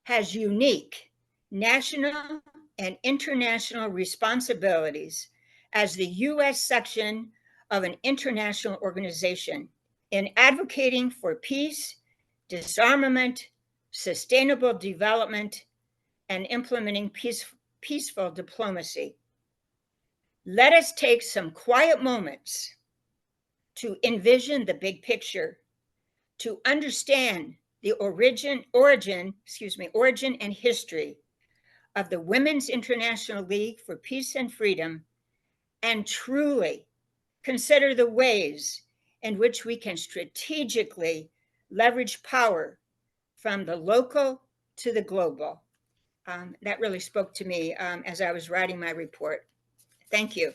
has unique national and international responsibilities as the US section of an international organization in advocating for peace, disarmament, sustainable development, and implementing peaceful diplomacy. Let us take some quiet moments to envision the big picture, to understand the origin and history of the Women's International League for Peace and Freedom, and truly consider the ways in which we can strategically leverage power from the local to the global. That really spoke to me as I was writing my report. Thank you.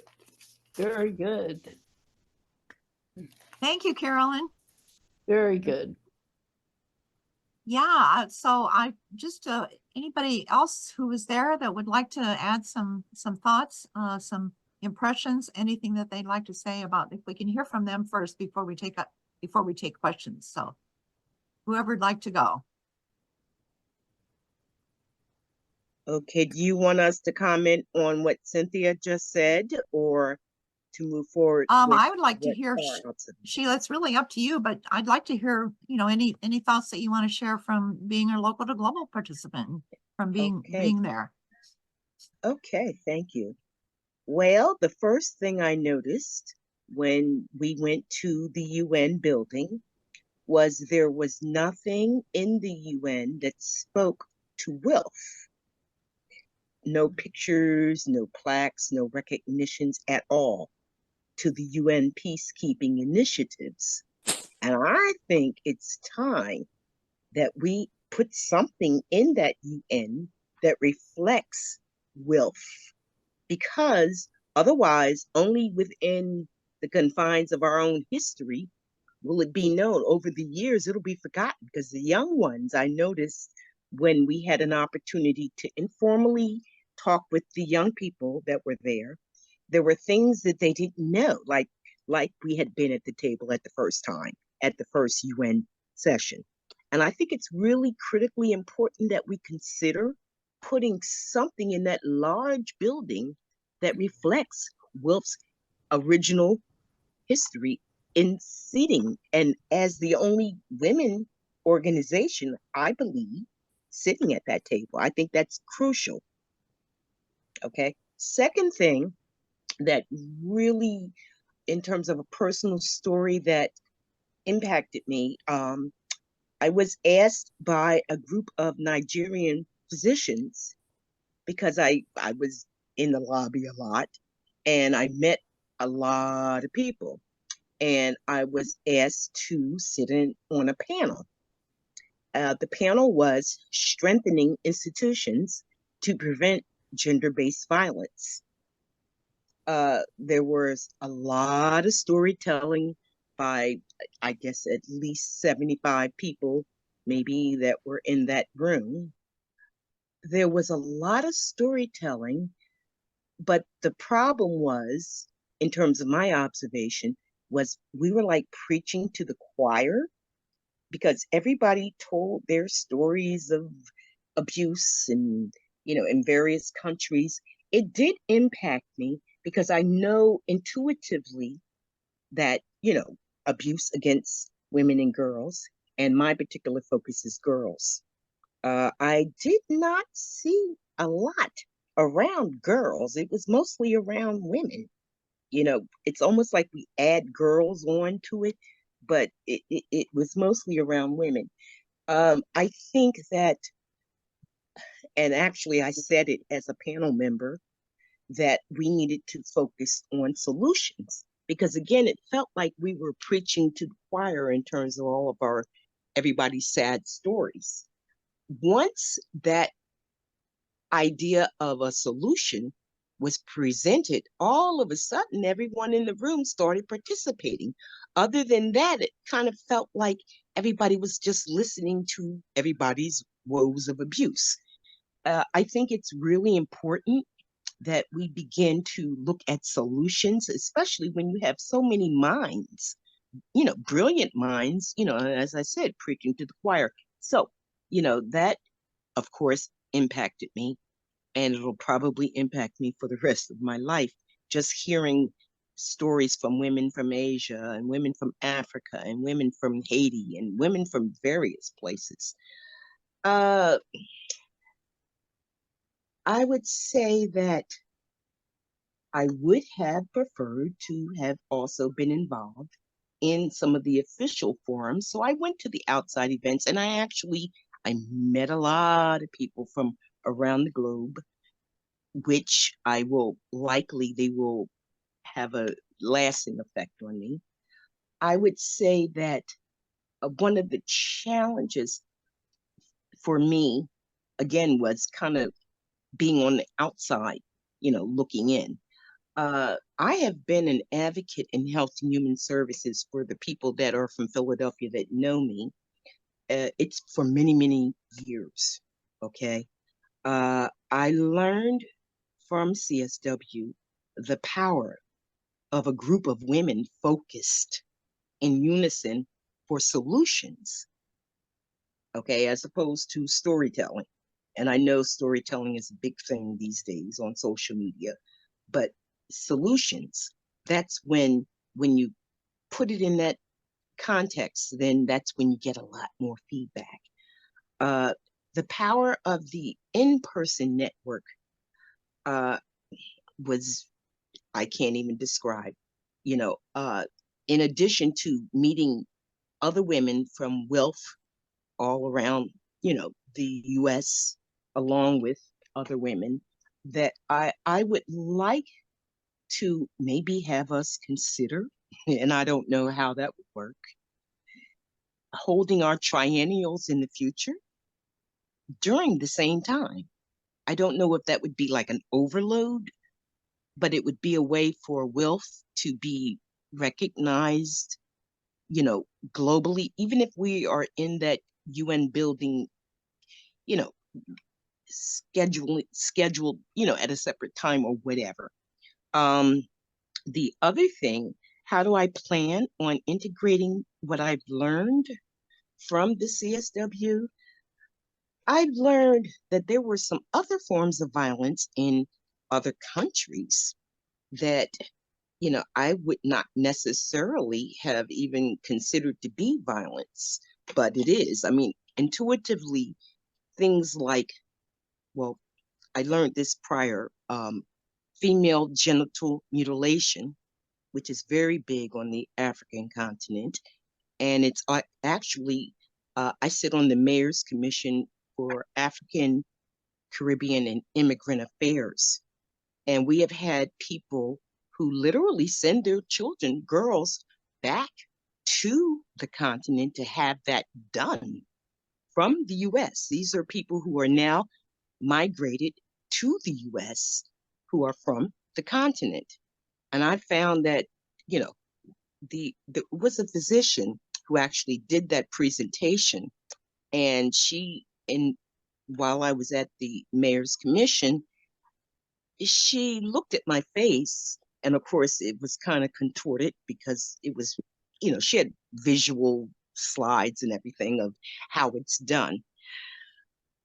Very good. Thank you, Carolyn. Very good. Yeah, so I just, anybody else who was there that would like to add some thoughts, some impressions, anything that they'd like to say about, if we can hear from them first before we take questions. So whoever'd like to go. Okay, do you want us to comment on what Cynthia just said or to move forward? I would like to what hear, our observations? Sheila, it's really up to you, but I'd like to hear, any thoughts that you want to share from being a local to global participant, from being there. Okay, thank you. Well, the first thing I noticed when we went to the UN building was there was nothing in the UN that spoke to WILPF. No pictures, no plaques, no recognitions at all to the UN peacekeeping initiatives. And I think it's time that we put something in that UN that reflects WILPF, because otherwise, only within the confines of our own history will it be known. Over the years, it'll be forgotten, because the young ones, I noticed when we had an opportunity to informally talk with the young people that were there were things that they didn't know, like we had been at the table at the first time, at the first UN session. And I think it's really critically important that we consider putting something in that large building that reflects WILPF's original history in seating. And as the only women organization, I believe, sitting at that table, I think that's crucial. Okay. Second thing that really, in terms of a personal story that impacted me, I was asked by a group of Nigerian physicians, because I was in the lobby a lot and I met a lot of people, and I was asked to sit in on a panel. The panel was Strengthening Institutions to Prevent Gender-Based Violence. There was a lot of storytelling by, I guess, at least 75 people, maybe, that were in that room. There was a lot of storytelling, but the problem was, in terms of my observation, was we were like preaching to the choir, because everybody told their stories of abuse and, in various countries. It did impact me, because I know intuitively that, abuse against women and girls, and my particular focus is girls. I did not see a lot around girls. It was mostly around women. It's almost like we add girls on to it, but it was mostly around women. I think that, and actually I said it as a panel member, that we needed to focus on solutions, because again, it felt like we were preaching to the choir in terms of all of everybody's sad stories. Once that idea of a solution was presented, all of a sudden everyone in the room started participating. Other than that, it kind of felt like everybody was just listening to everybody's woes of abuse. I think it's really important that we begin to look at solutions, especially when you have so many minds, brilliant minds, as I said, preaching to the choir. So, that of course impacted me, and it'll probably impact me for the rest of my life. Just hearing stories from women from Asia and women from Africa and women from Haiti and women from various places. I would say that I would have preferred to have also been involved in some of the official forums. So I went to the outside events, and I met a lot of people from around the globe, which they will have a lasting effect on me. I would say that one of the challenges for me, again, was kind of being on the outside, looking in. I have been an advocate in health and human services for the people that are from Philadelphia that know me. It's for many, many years. Okay. I learned from CSW the power of a group of women focused in unison for solutions. Okay. As opposed to storytelling. And I know storytelling is a big thing these days on social media, but solutions, that's when you put it in that context, then that's when you get a lot more feedback. The power of the in-person network was, I can't even describe, in addition to meeting other women from WILPF all around, the US, along with other women, that I would like to maybe have us consider, and I don't know how that would work, holding our triennials in the future during the same time. I don't know if that would be like an overload, but it would be a way for WILPF to be recognized, globally, even if we are in that UN building, scheduled, at a separate time or whatever. The other thing, how do I plan on integrating what I've learned from the CSW? I've learned that there were some other forms of violence in other countries that, I would not necessarily have even considered to be violence, but it is. I mean, intuitively, things like, well, I learned this prior, female genital mutilation, which is very big on the African continent. And it's actually, I sit on the Mayor's Commission for African, Caribbean, and Immigrant Affairs. And we have had people who literally send their children, girls, back to the continent to have that done from the US. These are people who are now migrated to the US who are from the continent. And I found that, there was a physician who actually did that presentation, and while I was at the Mayor's Commission, she looked at my face, and of course it was kind of contorted because it was, she had visual slides and everything of how it's done.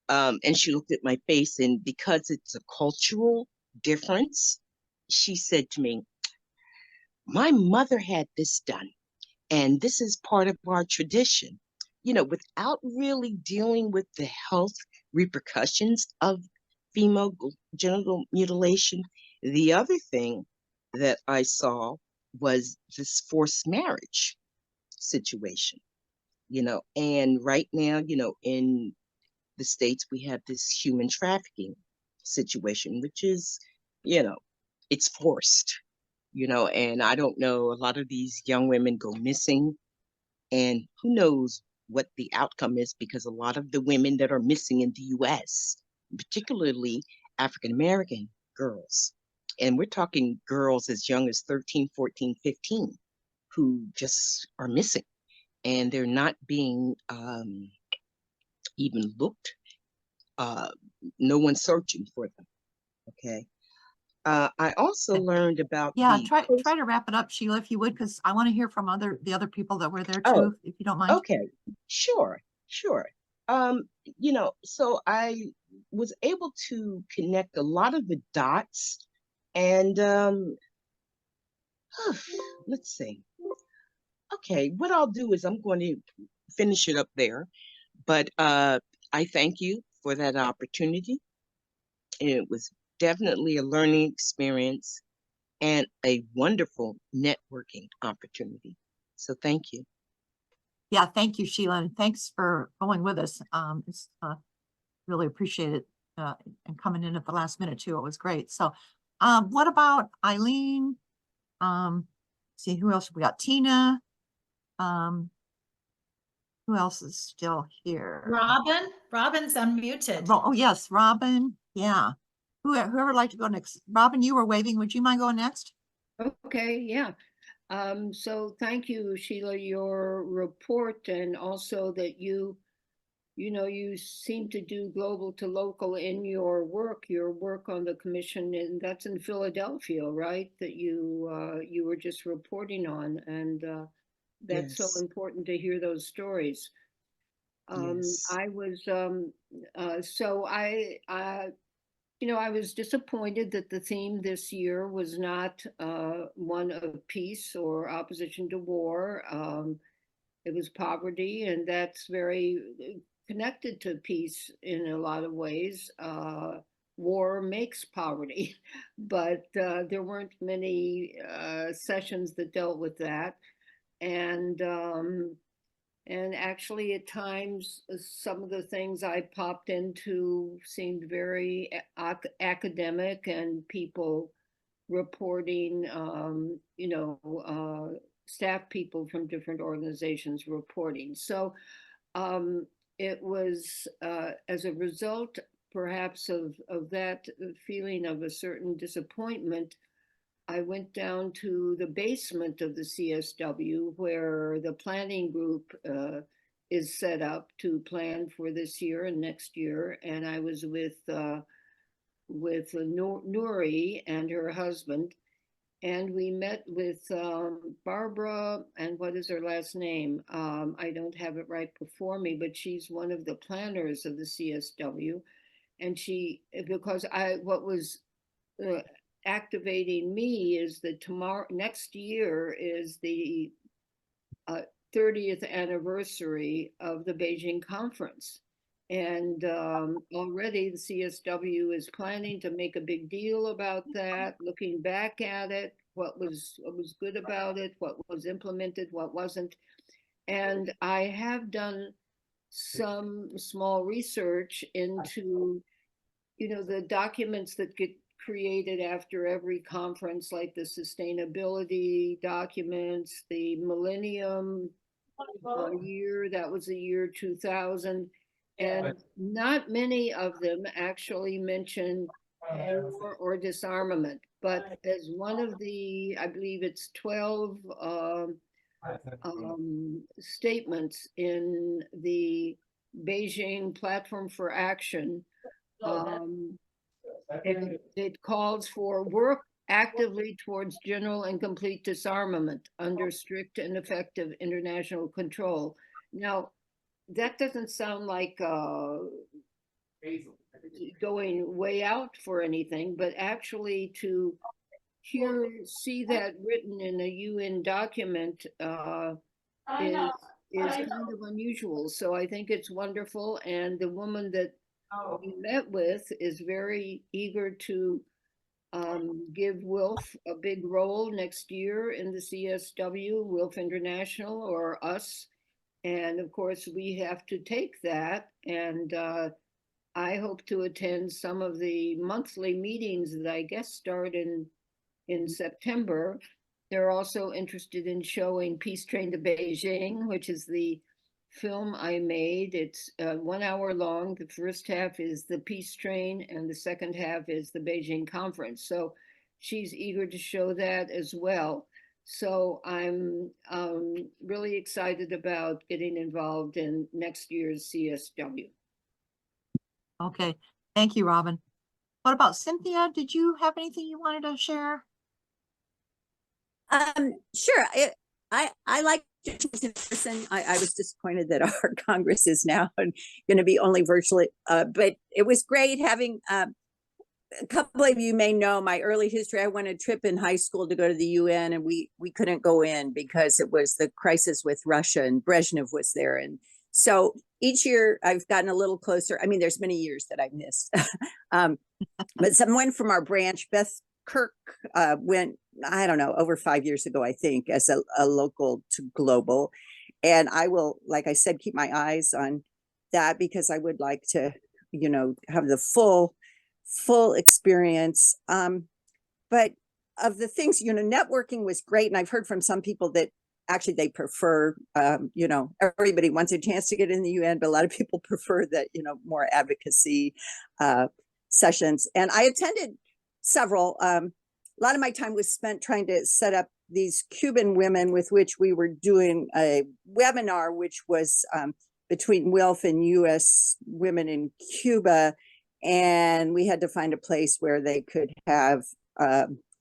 And she looked at my face, and because it's a cultural difference, she said to me, "My mother had this done, and this is part of our tradition," without really dealing with the health repercussions of female genital mutilation. The other thing that I saw was this forced marriage situation, and right now, in the States, we have this human trafficking situation, which is, it's forced, and I don't know, a lot of these young women go missing, and who knows what the outcome is, because a lot of the women that are missing in the US, particularly African American girls, and we're talking girls as young as 13, 14, 15, who just are missing, and they're not being even looked no one's searching for them. Okay. I also learned about Yeah, the try to wrap it up, Sheila, if you would, because I want to hear from the other people that were there Oh, too, if you don't mind. okay, sure. So I was able to connect a lot of the dots, and let's see. Okay, what I'll do is I'm going to finish it up there, but I thank you for that opportunity. It was definitely a learning experience and a wonderful networking opportunity. So thank you. Yeah, thank you, Sheila, and thanks for going with us. It's really appreciate it and coming in at the last minute too. It was great. So, what about Eileen? See who else we got? Tina. Who else is still here? Robin's unmuted. Oh yes, Robin. Yeah. Whoever would like to go next. Robin, you were waving. Would you mind going next? Okay, yeah. So thank you, Sheila, your report, and also that you seem to do global to local in your work on the commission, and that's in Philadelphia, right? That you were just reporting on, and that's so Yes. important to hear those stories. Yes. I was so I was disappointed that the theme this year was not one of peace or opposition to war. It was poverty, and that's very connected to peace in a lot of ways. War makes poverty, but there weren't many sessions that dealt with that. And actually, at times, some of the things I popped into seemed very academic, and people reporting, staff people from different organizations reporting. So it was as a result, perhaps, of that feeling of a certain disappointment. I went down to the basement of the CSW where the planning group is set up to plan for this year and next year. And I was with Nuri and her husband. And we met with Barbara, and what is her last name? I don't have it right before me, but she's one of the planners of the CSW. And what was activating me is that next year is the 30th anniversary of the Beijing conference. And already the CSW is planning to make a big deal about that, looking back at it, what was good about it, what was implemented, what wasn't. And I have done some small research into, the documents that get created after every conference, like the sustainability documents, the Millennium year, that was the year 2000. And not many of them actually mention war or disarmament, but as one of the, I believe it's 12 statements in the Beijing Platform for Action, it calls for work actively towards general and complete disarmament under strict and effective international control. Now, that doesn't sound like going way out for anything, but actually to see that written in a UN document is kind of unusual. So I think it's wonderful. And the woman that we met with is very eager to give WILF a big role next year in the CSW, WILF International, or us. And of course, we have to take that. And I hope to attend some of the monthly meetings that I guess start in September. They're also interested in showing Peace Train to Beijing, which is the film I made. It's 1 hour long. The first half is the Peace Train, and the second half is the Beijing conference. So she's eager to show that as well. So I'm really excited about getting involved in next year's CSW. Okay, thank you, Robin. What about Cynthia? Did you have anything you wanted to share? Sure. I like to in person. I was disappointed that our Congress is now going to be only virtually, but it was great having a couple of you may know my early history. I went a trip in high school to go to the UN, and we couldn't go in because it was the crisis with Russia, and Brezhnev was there. And so each year I've gotten a little closer. I mean, there's many years that I've missed. But someone from our branch, Beth Kirk, went, I don't know, over 5 years ago, I think, as a local to global. And I will, like I said, keep my eyes on that because I would like to, have the full experience. But of the things, networking was great. And I've heard from some people that actually they prefer, everybody wants a chance to get in the UN, but a lot of people prefer that, more advocacy sessions. And I attended several. A lot of my time was spent trying to set up these Cuban women with which we were doing a webinar, which was between WILPF and US women in Cuba. And we had to find a place where they could have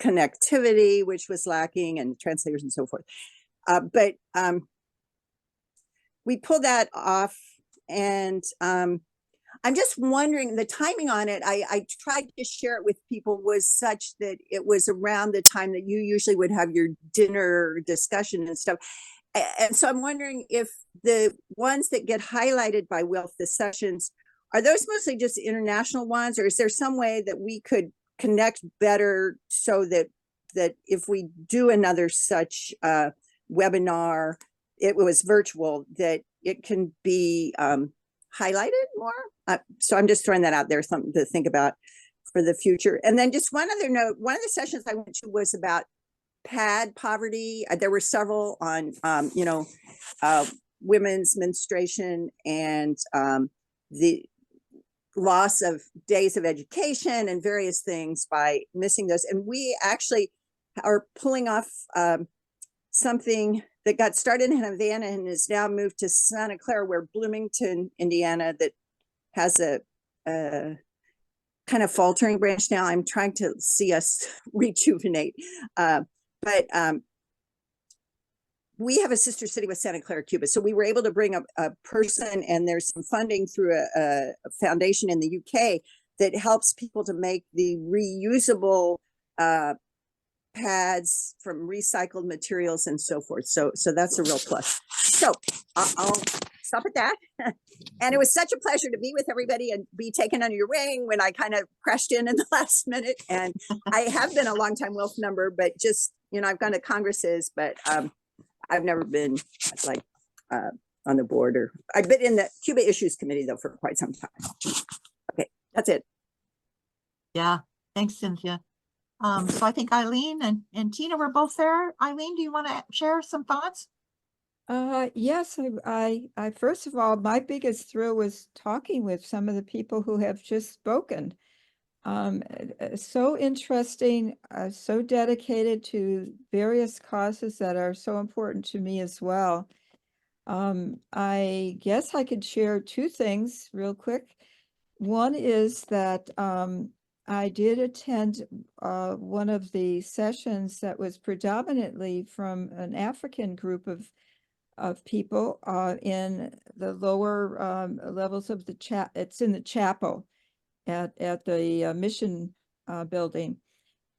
connectivity, which was lacking, and translators and so forth. But we pulled that off. And I'm just wondering, the timing on it, I tried to share it with people, was such that it was around the time that you usually would have your dinner discussion and stuff. And so I'm wondering if the ones that get highlighted by WILPF, the sessions, are those mostly just international ones, or is there some way that we could connect better so that if we do another such webinar, it was virtual, that it can be highlighted more? So I'm just throwing that out there, something to think about for the future. And then just one other note, one of the sessions I went to was about pad poverty. There were several on, women's menstruation and the loss of days of education and various things by missing those. And we actually are pulling off something that got started in Havana and is now moved to Santa Clara, where Bloomington, Indiana, that has a kind of faltering branch now. I'm trying to see us rejuvenate. But we have a sister city with Santa Clara, Cuba. So we were able to bring a person, and there's some funding through a foundation in the UK that helps people to make the reusable pads from recycled materials and so forth. So that's a real plus. So I'll stop at that. And it was such a pleasure to be with everybody and be taken under your wing when I kind of crashed in the last minute. And I have been a longtime WILPF member, but just, I've gone to congresses, but I've never been like on the board, or I've been in the Cuba Issues Committee though for quite some time. Okay, that's it. Yeah, thanks, Cynthia. So I think Eileen and Tina were both there. Eileen, do you want to share some thoughts? Yes, I first of all, my biggest thrill was talking with some of the people who have just spoken. So interesting, so dedicated to various causes that are so important to me as well. I guess I could share two things real quick. One is that I did attend one of the sessions that was predominantly from an African group of people in the lower levels of the it's in the chapel at the mission building,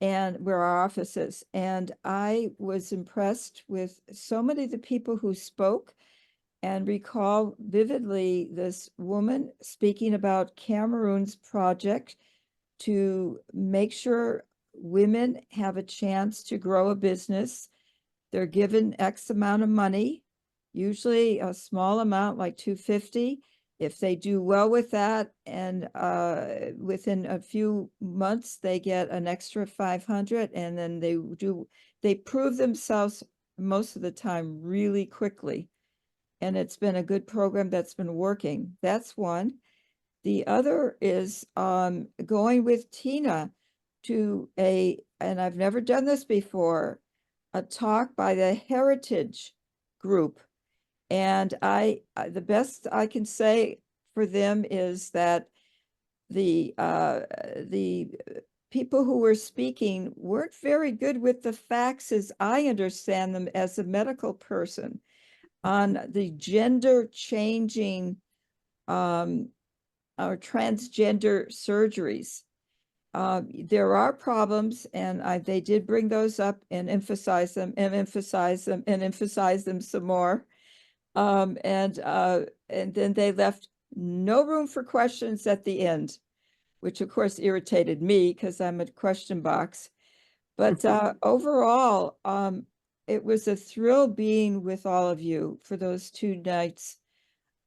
and where our office is. And I was impressed with so many of the people who spoke, and recall vividly this woman speaking about Cameroon's project to make sure women have a chance to grow a business. They're given X amount of money, usually a small amount like $250. If they do well with that, and within a few months they get an extra 500, and then they prove themselves most of the time really quickly. And it's been a good program that's been working. That's one. The other is going with Tina to and I've never done this before, a talk by the Heritage Group. And the best I can say for them is that the people who were speaking weren't very good with the facts as I understand them as a medical person on the gender changing or transgender surgeries. There are problems, and they did bring those up and emphasize them and emphasize them and emphasize them some more. And then they left no room for questions at the end, which of course irritated me because I'm a question box. But overall, it was a thrill being with all of you for those 2 nights.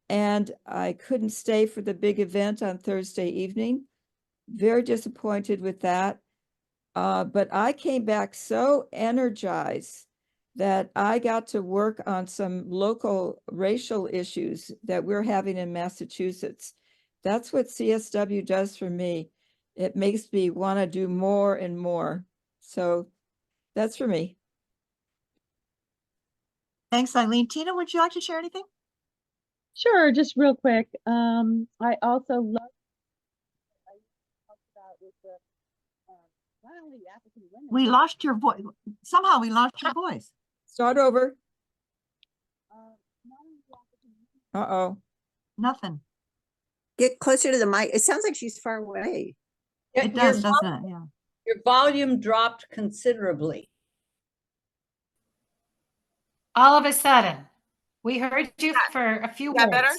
And I couldn't stay for the big event on Thursday evening. Very disappointed with that. But I came back so energized that I got to work on some local racial issues that we're having in Massachusetts. That's what CSW does for me. It makes me want to do more and more. So that's for me. Thanks, Eileen. Tina, would you like to share anything? Sure, just real quick. I also love We lost your voice. Somehow we lost your voice. Start over. Uh-oh. Nothing. Get closer to the mic. It sounds like she's far away. It does, doesn't it? Yeah. Your volume dropped considerably. All of a sudden, we heard you for a few words. better?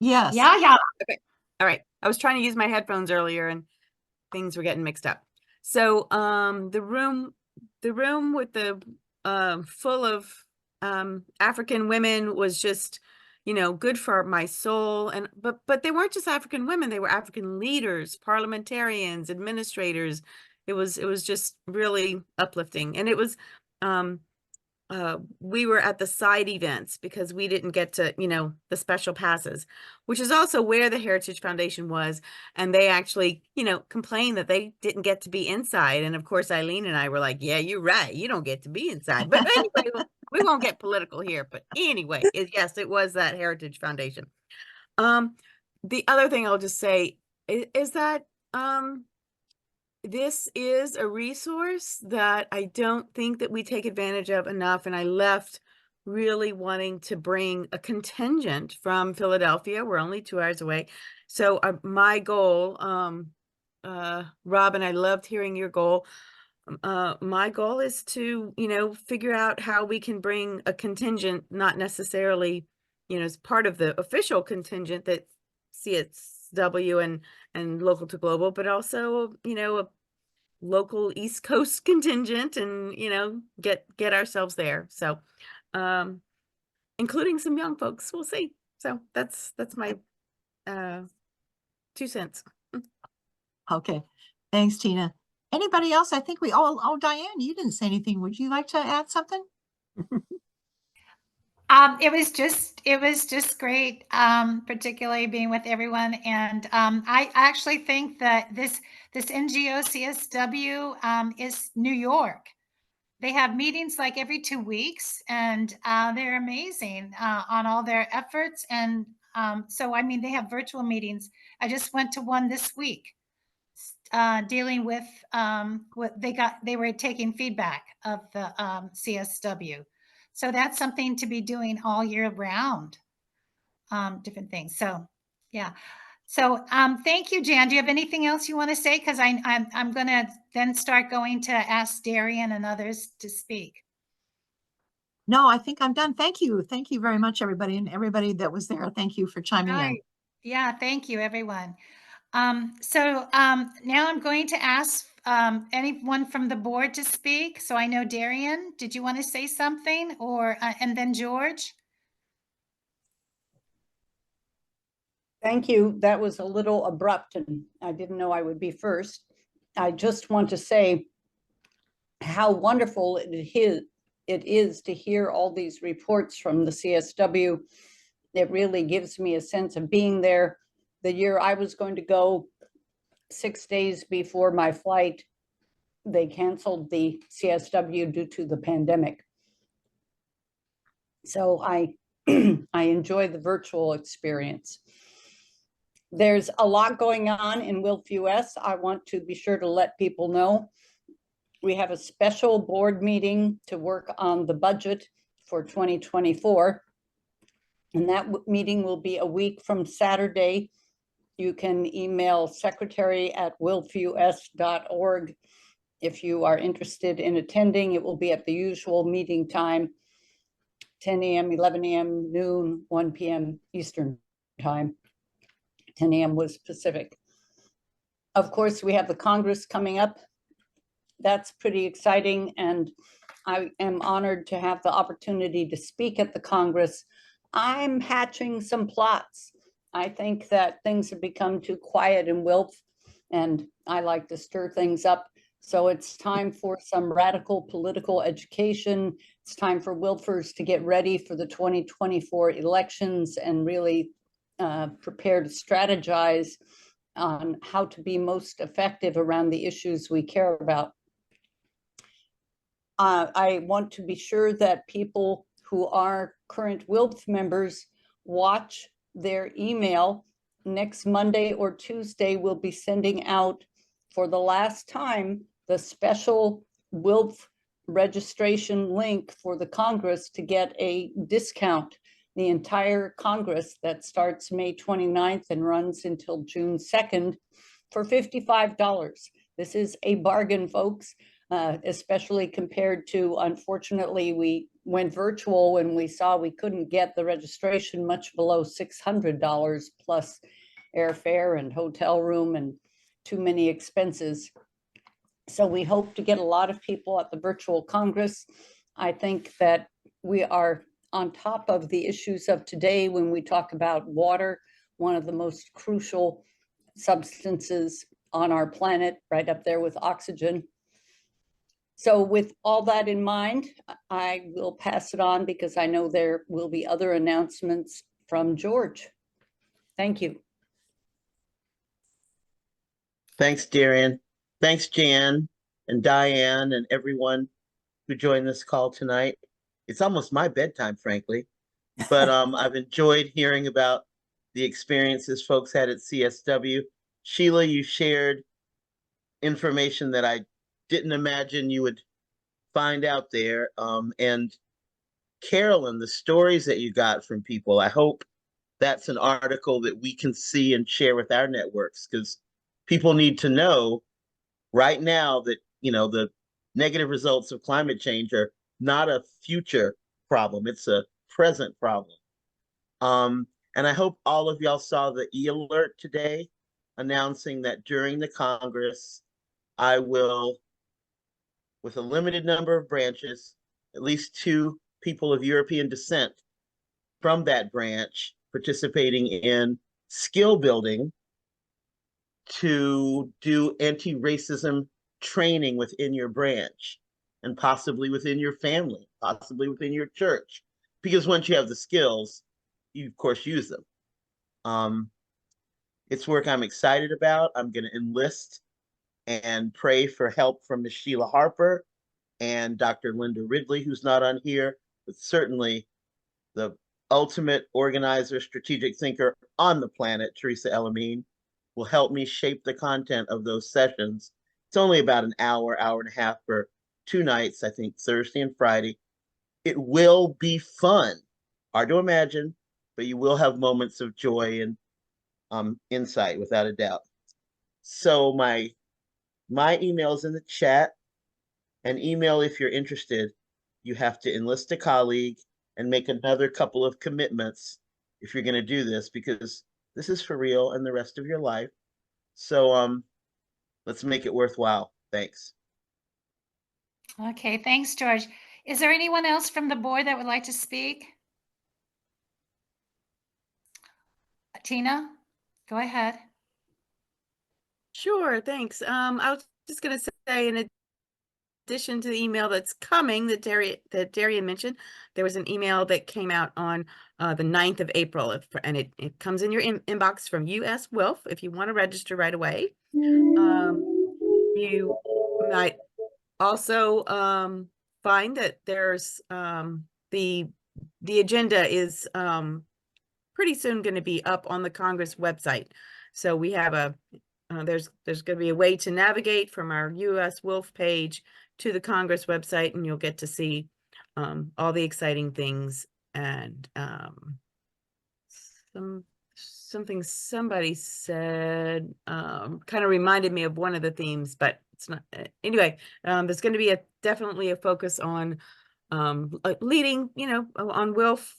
Yes. Yeah. Okay. All right. I was trying to use my headphones earlier and things were getting mixed up. So the room with the full of African women was just, you know, good for my soul. And but they weren't just African women, they were African leaders, parliamentarians, administrators. It was just really uplifting. And it was we were at the side events because we didn't get to, you know, the special passes, which is also where the Heritage Foundation was. And they actually, you know, complained that they didn't get to be inside. And of course, Eileen and I were like, yeah, you're right. You don't get to be inside. But anyway, we won't get political here. But anyway, yes, it was that Heritage Foundation. The other thing I'll just say is that this is a resource that I don't think that we take advantage of enough. And I left really wanting to bring a contingent from Philadelphia. We're only 2 hours away. So my goal, Robin, I loved hearing your goal. My goal is to, you know, figure out how we can bring a contingent, not necessarily, you know, as part of the official contingent that CSW and local to global, but also, you know, a local East Coast contingent and, you know, get ourselves there. So, including some young folks, we'll see. So that's my 2 cents. Okay. Thanks, Tina. Anybody else? I think oh, Dianne, you didn't say anything. Would you like to add something? It was just great, particularly being with everyone. And I actually think that this NGO CSW is New York. They have meetings like every 2 weeks, and they're amazing on all their efforts. And so, I mean, they have virtual meetings. I just went to one this week, dealing with what they were taking feedback of the CSW. So that's something to be doing all year round, different things. So, yeah. So thank you, Jan. Do you have anything else you want to say? Because I'm going to then start going to ask Darian and others to speak. No, I think I'm done. Thank you. Thank you very much, everybody, and everybody that was there. Thank you for chiming in. Yeah, thank you, everyone. So now I'm going to ask anyone from the board to speak. So I know Darian, did you want to say something, or and then George? Thank you. That was a little abrupt and I didn't know I would be first. I just want to say how wonderful it is to hear all these reports from the CSW. It really gives me a sense of being there. The year I was going to go, 6 days before my flight, they canceled the CSW due to the pandemic. So I I enjoy the virtual experience. There's a lot going on in WILPF US. I want to be sure to let people know. We have a special board meeting to work on the budget for 2024. And that meeting will be a week from Saturday. You can email secretary@wilpfus.org if you are interested in attending. It will be at the usual meeting time, 10 a.m., 11 a.m., noon, 1 p.m. Eastern time. 10 a.m. was Pacific. Of course, we have the Congress coming up. That's pretty exciting, and I am honored to have the opportunity to speak at the Congress. I'm hatching some plots. I think that things have become too quiet in WILPF, and I like to stir things up. So it's time for some radical political education. It's time for WILPFers to get ready for the 2024 elections and really prepare to strategize on how to be most effective around the issues we care about. I want to be sure that people who are current WILPF members watch their email. Next Monday or Tuesday, we'll be sending out for the last time the special WILPF registration link for the Congress to get a discount. The entire Congress that starts May 29th and runs until June 2nd for $55. This is a bargain, folks, especially compared to, unfortunately, we went virtual when we saw we couldn't get the registration much below $600 plus airfare and hotel room and too many expenses. So we hope to get a lot of people at the virtual Congress. I think that we are on top of the issues of today when we talk about water, one of the most crucial substances on our planet, right up there with oxygen. So with all that in mind, I will pass it on because I know there will be other announcements from George. Thank you. Thanks, Darian. Thanks, Jan and Diane and everyone who joined this call tonight. It's almost my bedtime, frankly, but I've enjoyed hearing about the experiences folks had at CSW. Sheila, you shared information that I didn't imagine you would find out there. And Carolyn, the stories that you got from people, I hope that's an article that we can see and share with our networks, because people need to know right now that, you know, the negative results of climate change are not a future problem. It's a present problem. And I hope all of y'all saw the e-alert today announcing that during the Congress, I will, with a limited number of branches, at least 2 people of European descent from that branch participating in skill building to do anti-racism training within your branch and possibly within your family, possibly within your church. Because once you have the skills, you of course use them. It's work I'm excited about. I'm going to enlist and pray for help from Ms. Sheila Harper and Dr. Linda Ridley, who's not on here, but certainly the ultimate organizer, strategic thinker on the planet, Teresa Elamine, will help me shape the content of those sessions. It's only about an hour, hour and a half for 2 nights, I think Thursday and Friday. It will be fun, hard to imagine, but you will have moments of joy and insight without a doubt. So my email is in the chat. An email if you're interested. You have to enlist a colleague and make another couple of commitments if you're going to do this, because this is for real and the rest of your life. So let's make it worthwhile. Thanks. Okay, thanks, George. Is there anyone else from the board that would like to speak? Tina, go ahead. Sure, thanks. I was just going to say, in addition to the email that's coming that Darian mentioned, there was an email that came out on the 9th of April, and it comes in your inbox from US WILPF if you want to register right away. You might also find that there's the agenda is pretty soon going to be up on the Congress website. So we have there's going to be a way to navigate from our US WILF page to the Congress website, and you'll get to see all the exciting things and something somebody said kind of reminded me of one of the themes, but it's not anyway. There's going to be definitely a focus on leading, on WILF,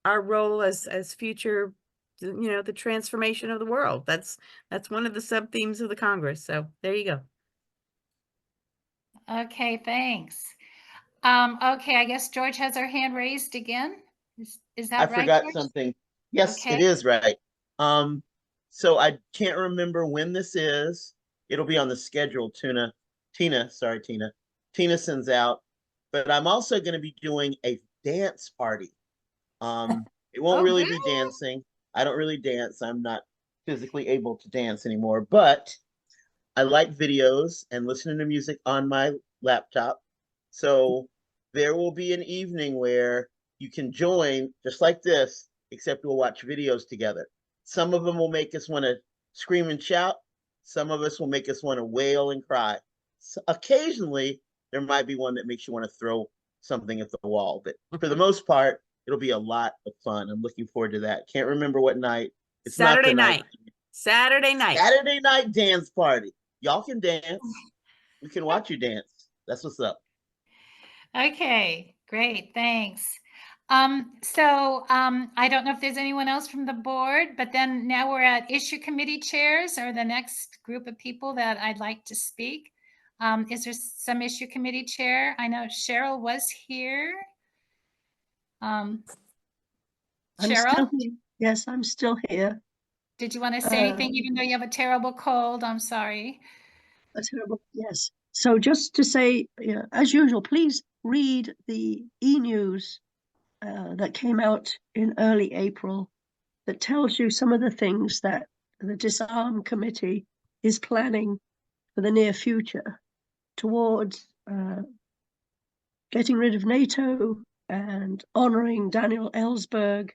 our role as future, the transformation of the world. That's one of the sub themes of the Congress. So there you go. Okay, thanks. Okay, I guess George has her hand raised again. Is that I right, forgot George? something. Yes, Okay. it is right. So I can't remember when this is. It'll be on the schedule. Tina sends out. But I'm also going to be doing a dance party. It won't Oh, really good. be dancing. I don't really dance. I'm not physically able to dance anymore, but I like videos and listening to music on my laptop. So there will be an evening where you can join just like this, except we'll watch videos together. Some of them will make us want to scream and shout. Some of us will make us want to wail and cry. So occasionally, there might be one that makes you want to throw something at the wall. But for the most part, it'll be a lot of fun. I'm looking forward to that. Can't remember what night. It's Saturday not the night. Saturday night. Saturday night dance party. Y'all can dance. We can watch you dance. That's what's up. Okay, great, thanks. I don't know if there's anyone else from the board, but then now we're at issue committee chairs or the next group of people that I'd like to speak. Is there some issue committee chair? I know Cheryl was here. I'm Cheryl, still here. Yes, I'm still here. did you want to say anything, even though you have a terrible cold? I'm sorry. A terrible, yes. So just to say, as usual, please read the e-news that came out in early April that tells you some of the things that the Disarm Committee is planning for the near future towards getting rid of NATO and honoring Daniel Ellsberg.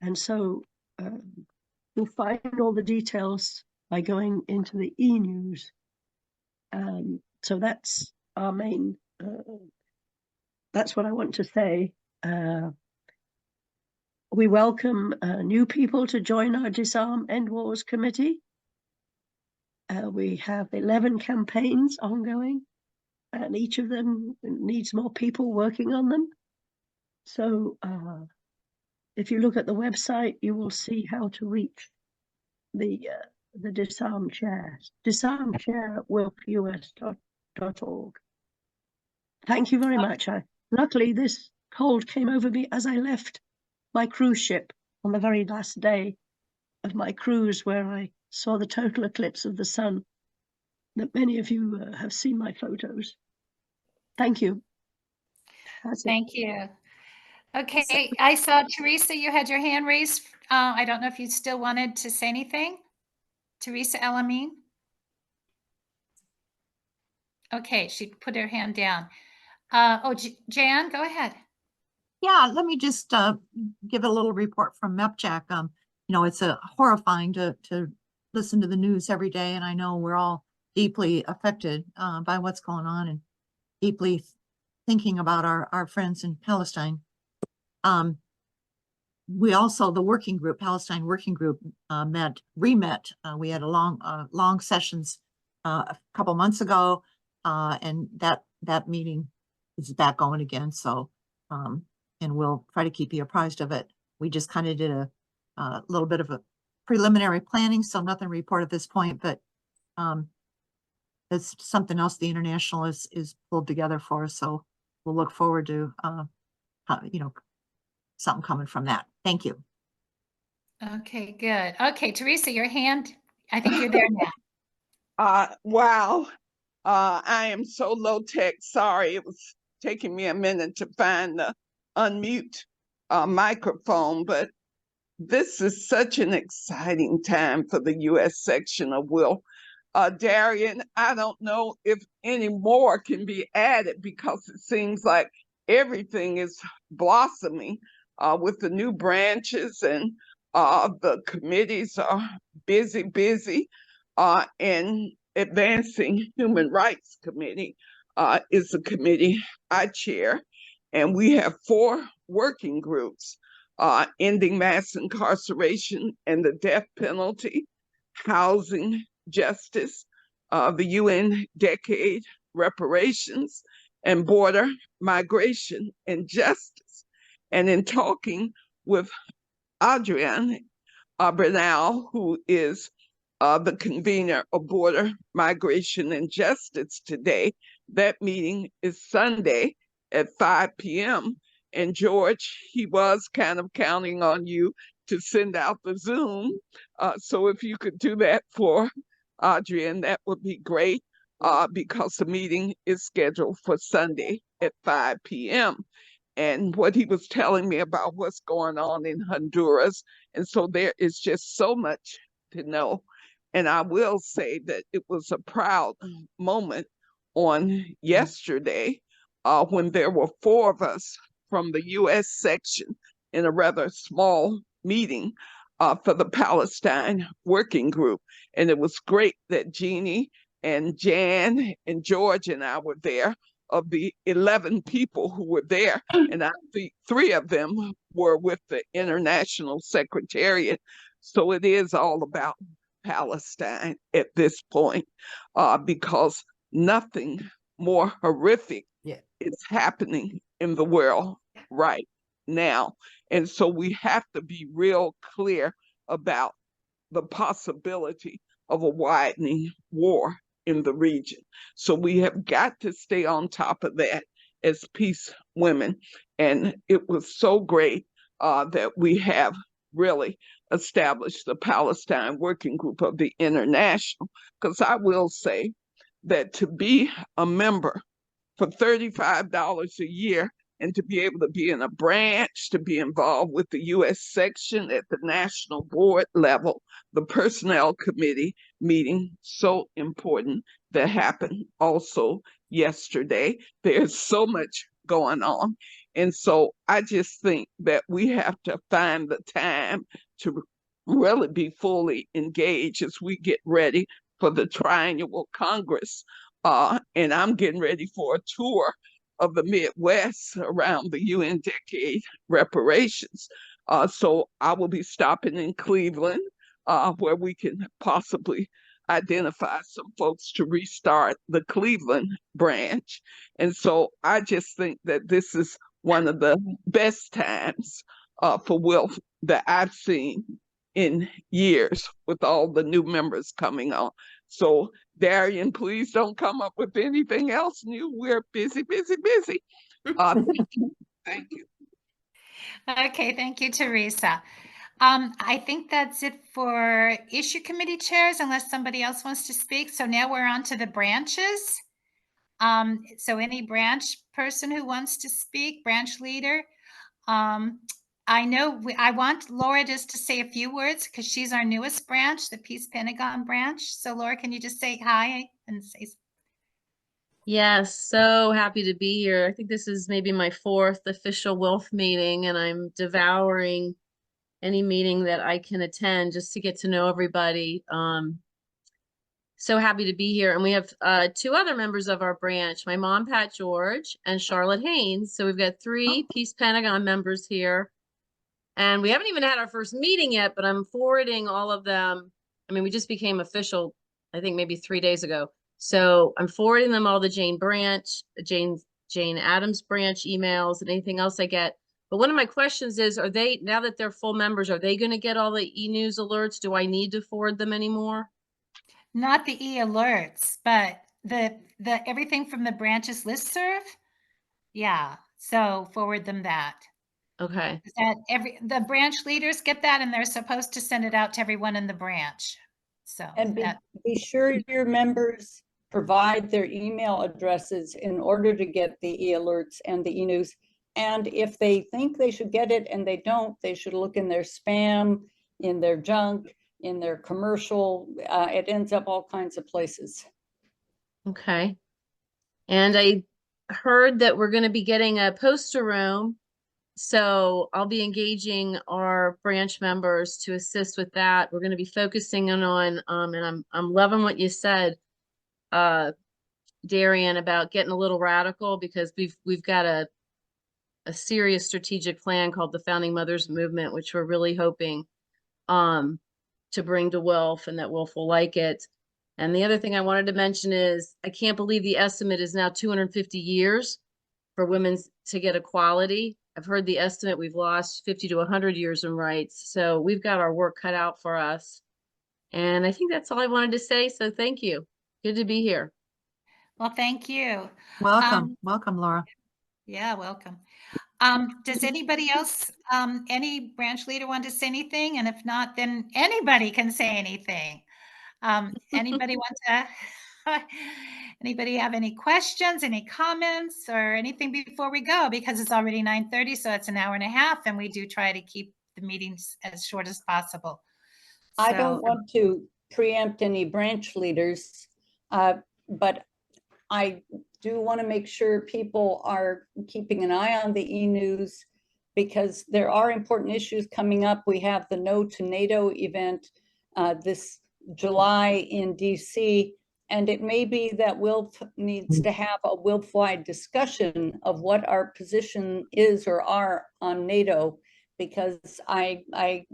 And so you'll find all the details by going into the e-news. So that's our main, that's what I want to say. We welcome new people to join our Disarm End Wars Committee. We have 11 campaigns ongoing, and each of them needs more people working on them. So if you look at the website, you will see how to reach the Disarm Chair. Disarm Chair at WILPFUS.org. Thank you very much. Luckily, this cold came over me as I left my cruise ship on the very last day of my cruise, where I saw the total eclipse of the sun that many of you have seen my photos. Thank you. Thank you. Okay, I saw Teresa, you had your hand raised. I don't know if you still wanted to say anything. Teresa Elamine. Okay, she put her hand down. Jan, go ahead. Yeah, let me just give a little report from MEPJAC. It's horrifying to listen to the news every day, and I know we're all deeply affected by what's going on and deeply thinking about our friends in Palestine. We also, the working group, Palestine Working Group, re-met. We had a long sessions a couple months ago, and that meeting is back going again. So, and we'll try to keep you apprised of it. We just kind of did a little bit of a preliminary planning, so nothing to report at this point, but it's something else the international is pulled together for us. So we'll look forward to something coming from that. Thank you. Okay, good. Okay, Teresa, your hand, I think you're there now. Wow. I am so low tech. Sorry, it was taking me a minute to find the unmute microphone, but this is such an exciting time for the U.S. section of WILF. Darian, I don't know if any more can be added because it seems like everything is blossoming with the new branches and The committees are busy, and Advancing Human Rights Committee is the committee I chair, and we have 4 working groups: ending mass incarceration and the death penalty, housing justice, the UN decade reparations, and border migration and justice. And in talking with Adrienne Bernal, who is the convener of Border Migration and Justice today, that meeting is Sunday at 5 p.m. And George, he was kind of counting on you to send out the Zoom. So if you could do that for Adrienne, that would be great, because the meeting is scheduled for Sunday at 5 p.m. And what he was telling me about what's going on in Honduras. And so there is just so much to know. And I will say that it was a proud moment on yesterday when there were 4 of us from the US section in a rather small meeting for the Palestine Working Group. And it was great that Jeannie and Jan and George and I were there. Of the 11 people who were there, and I think 3 of them were with the International Secretariat. So it is all about Palestine at this point, because nothing more horrific is happening in the world right now. And so we have to be real clear about the possibility of a widening war in the region. So we have got to stay on top of that as peace women. And it was so great that we have really established the Palestine Working Group of the International, because I will say that to be a member for $35 a year and to be able to be in a branch, to be involved with the US section at the national board level, the personnel committee meeting, so important, that happened also yesterday. There's so much going on. And so I just think that we have to find the time to really be fully engaged as we get ready for the triannual Congress. And I'm getting ready for a tour of the Midwest around the UN decade reparations. So I will be stopping in Cleveland, where we can possibly identify some folks to restart the Cleveland branch. And so I just think that this is one of the best times for WILF that I've seen in years, with all the new members coming on. So Darian, please don't come up with anything else new. We're busy. Thank you. Thank you. Okay, thank you, Teresa. I think that's it for issue committee chairs, unless somebody else wants to speak. So now we're on to the branches. So any branch person who wants to speak, branch leader. I know I want Laura just to say a few words because she's our newest branch, the Peace Pentagon branch. So Laura, can you just say hi and say? Yes, so happy to be here. I think this is maybe my 4th official WILF meeting, and I'm devouring any meeting that I can attend just to get to know everybody. So happy to be here. And we have 2 other members of our branch, my mom, Pat George, and Charlotte Haynes. So we've got 3 Peace Pentagon members here. And we haven't even had our first meeting yet, but I'm forwarding all of them. I mean, we just became official, I think maybe 3 days ago. So I'm forwarding them all the Jane Addams Branch emails and anything else I get. But one of my questions is, are they, now that they're full members, are they going to get all the e-news alerts? Do I need to forward them anymore? Not the e-alerts, but the everything from the branches listserv. Yeah, so forward them that. Okay. That the branch leaders get that, and they're supposed to send it out to everyone in the branch. So And be sure your members provide their email addresses in order to get the e-alerts and the e-news. And if they think they should get it and they don't, they should look in their spam, in their junk, in their commercial. It ends up all kinds of places. Okay. And I heard that we're going to be getting a poster room So I'll be engaging our branch members to assist with that. We're going to be focusing on and I'm loving what you said, Darian, about getting a little radical, because we've got a serious strategic plan called the Founding Mothers Movement, which we're really hoping to bring to WILF, and that WILF will like it. And the other thing I wanted to mention is I can't believe the estimate is now 250 years for women to get equality. I've heard the estimate we've lost 50 to 100 years in rights. So we've got our work cut out for us. And I think that's all I wanted to say. So thank you. Good to be here. Well, thank you. Welcome. Welcome, Laura. Yeah, welcome. Does anybody else, any branch leader want to say anything? And if not, then anybody can say anything. Anybody want to, anybody have any questions, any comments, or anything before we go? Because it's already 9:30, so it's an hour and a half, and we do try to keep the meetings as short as possible. I don't want to preempt any branch leaders, but I do want to make sure people are keeping an eye on the e-news, because there are important issues coming up. We have the No to NATO event this July in DC, and it may be that WILPF needs to have a WILPF-wide discussion of what our position is or are on NATO, because I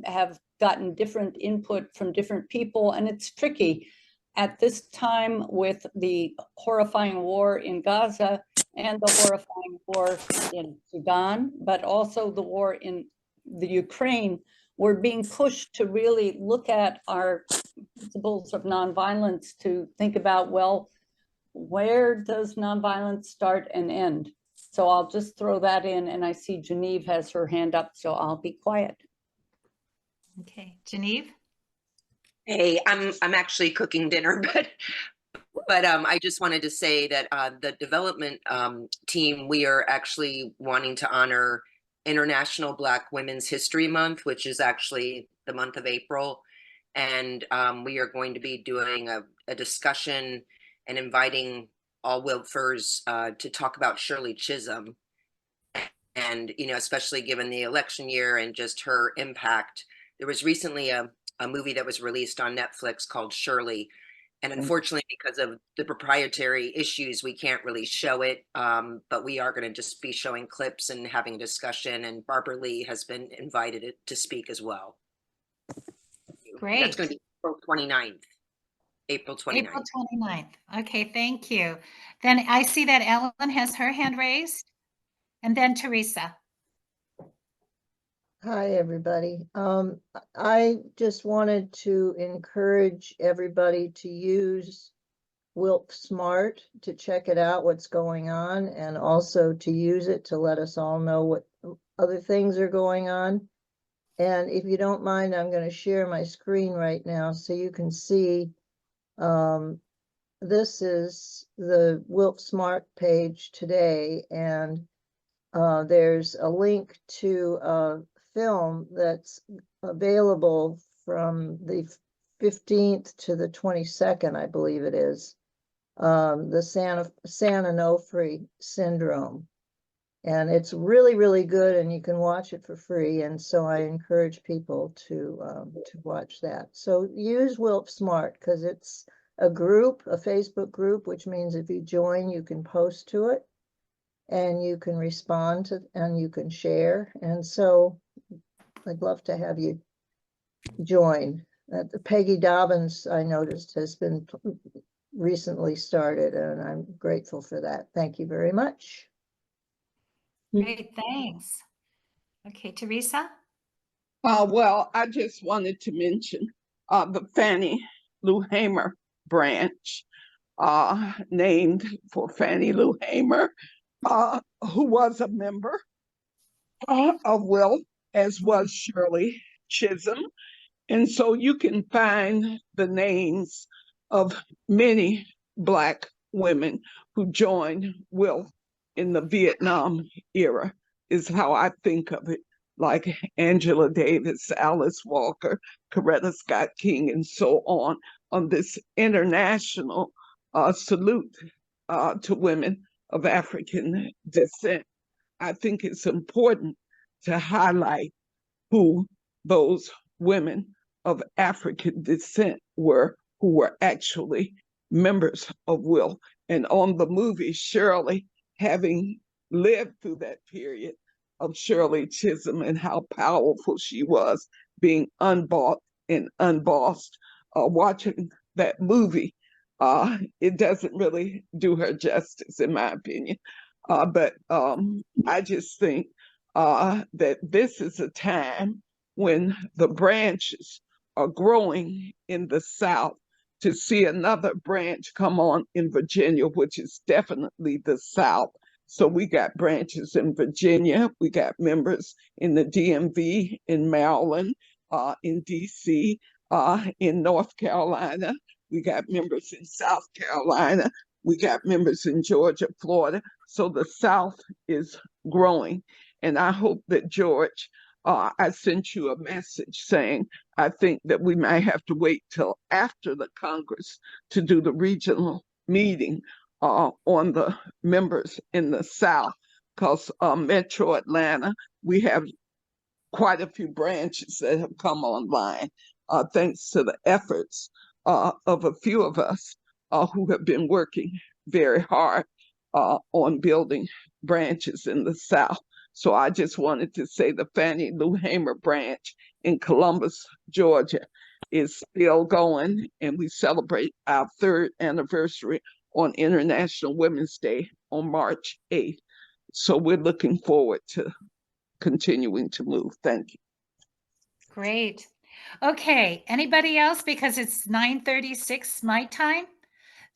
have gotten different input from different people, and it's tricky at this time with the horrifying war in Gaza and the horrifying war in Sudan, but also the war in the Ukraine. We're being pushed to really look at our principles of nonviolence, to think about, well, where does nonviolence start and end? So I'll just throw that in, and I see Genevieve has her hand up, so I'll be quiet. Okay, Genevieve? Hey, I'm actually cooking dinner, but I just wanted to say that the development team, we are actually wanting to honor International Black Women's History Month, which is actually the month of April. And we are going to be doing a discussion and inviting all WILPFers to talk about Shirley Chisholm. And, you know, especially given the election year and just her impact. There was recently a movie that was released on Netflix called Shirley. And unfortunately, because of the proprietary issues, we can't really show it. But we are going to just be showing clips and having a discussion. And Barbara Lee has been invited to speak as well. Great. That's going to be April 29th. April 29th. April 29th. Okay, thank you. Then I see that Ellen has her hand raised. And then Teresa. Hi, everybody. I just wanted to encourage everybody to use WILPF Smart to check it out, what's going on, and also to use it to let us all know what other things are going on. And if you don't mind, I'm going to share my screen right now so you can see. This is the WILPF Smart page today, and there's a link to a film that's available from the 15th to the 22nd, I believe it is, the San Onofre syndrome. And it's really, really good, and you can watch it for free. And so I encourage people to watch that. So use WILPF Smart, because it's a group, a Facebook group, which means if you join, you can post to it, and you can respond to, and you can share. And so I'd love to have you join. Peggy Dobbins, I noticed, has been recently started, and I'm grateful for that. Thank you very much. Great, thanks. Okay, Teresa? Well, I just wanted to mention the Fannie Lou Hamer branch, named for Fannie Lou Hamer, who was a member of WILPF, as was Shirley Chisholm. And so you can find the names of many Black women who joined WILPF in the Vietnam era, is how I think of it, like Angela Davis, Alice Walker, Coretta Scott King, and so on this international salute to women of African descent. I think it's important to highlight who those women of African descent were, who were actually members of WILPF. And on the movie, Shirley, having lived through that period of Shirley Chisholm and how powerful she was, being unbought and unbossed, watching that movie, it doesn't really do her justice, in my opinion. But I just think that this is a time when the branches are growing in the South, to see another branch come on in Virginia, which is definitely the South. So we got branches in Virginia, we got members in the DMV, in Maryland, in DC, in North Carolina. We got members in South Carolina. We got members in Georgia, Florida. So the South is growing. And I hope that, George, I sent you a message saying, I think that we might have to wait till after the Congress to do the regional meeting on the members in the South, because Metro Atlanta, we have quite a few branches that have come online, thanks to the efforts of a few of us who have been working very hard on building branches in the South. So I just wanted to say the Fannie Lou Hamer branch in Columbus, Georgia is still going, and we celebrate our 3rd anniversary on International Women's Day on March 8th. So we're looking forward to continuing to move. Thank you. Great. Okay, anybody else? Because it's 9:36 my time.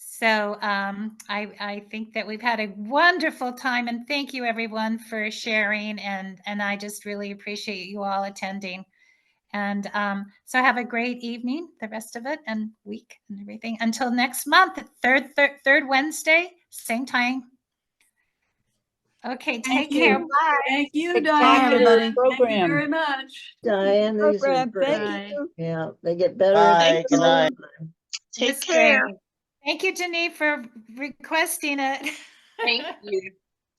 So I think that we've had a wonderful time, and thank you everyone for sharing, and I just really appreciate you all attending. And so have a great evening, the rest of it, and week and everything. Until next month, third Wednesday, same time. Okay, take care. Bye. Thank you, Spectacular Diane. Thank you program. very much. Diane, these are Program, great. thank you. Yeah, they get better. Bye. Good all the night. time. Take Yes, care. ma'am. Thank you, Janine, for requesting it. Thank you.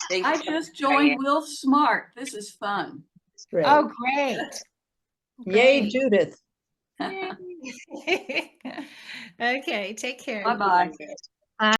Thank I you. just joined WILPF Smart. This is fun. Great. Oh, great. Yay, Great. Judith. Okay, take care. Bye-bye.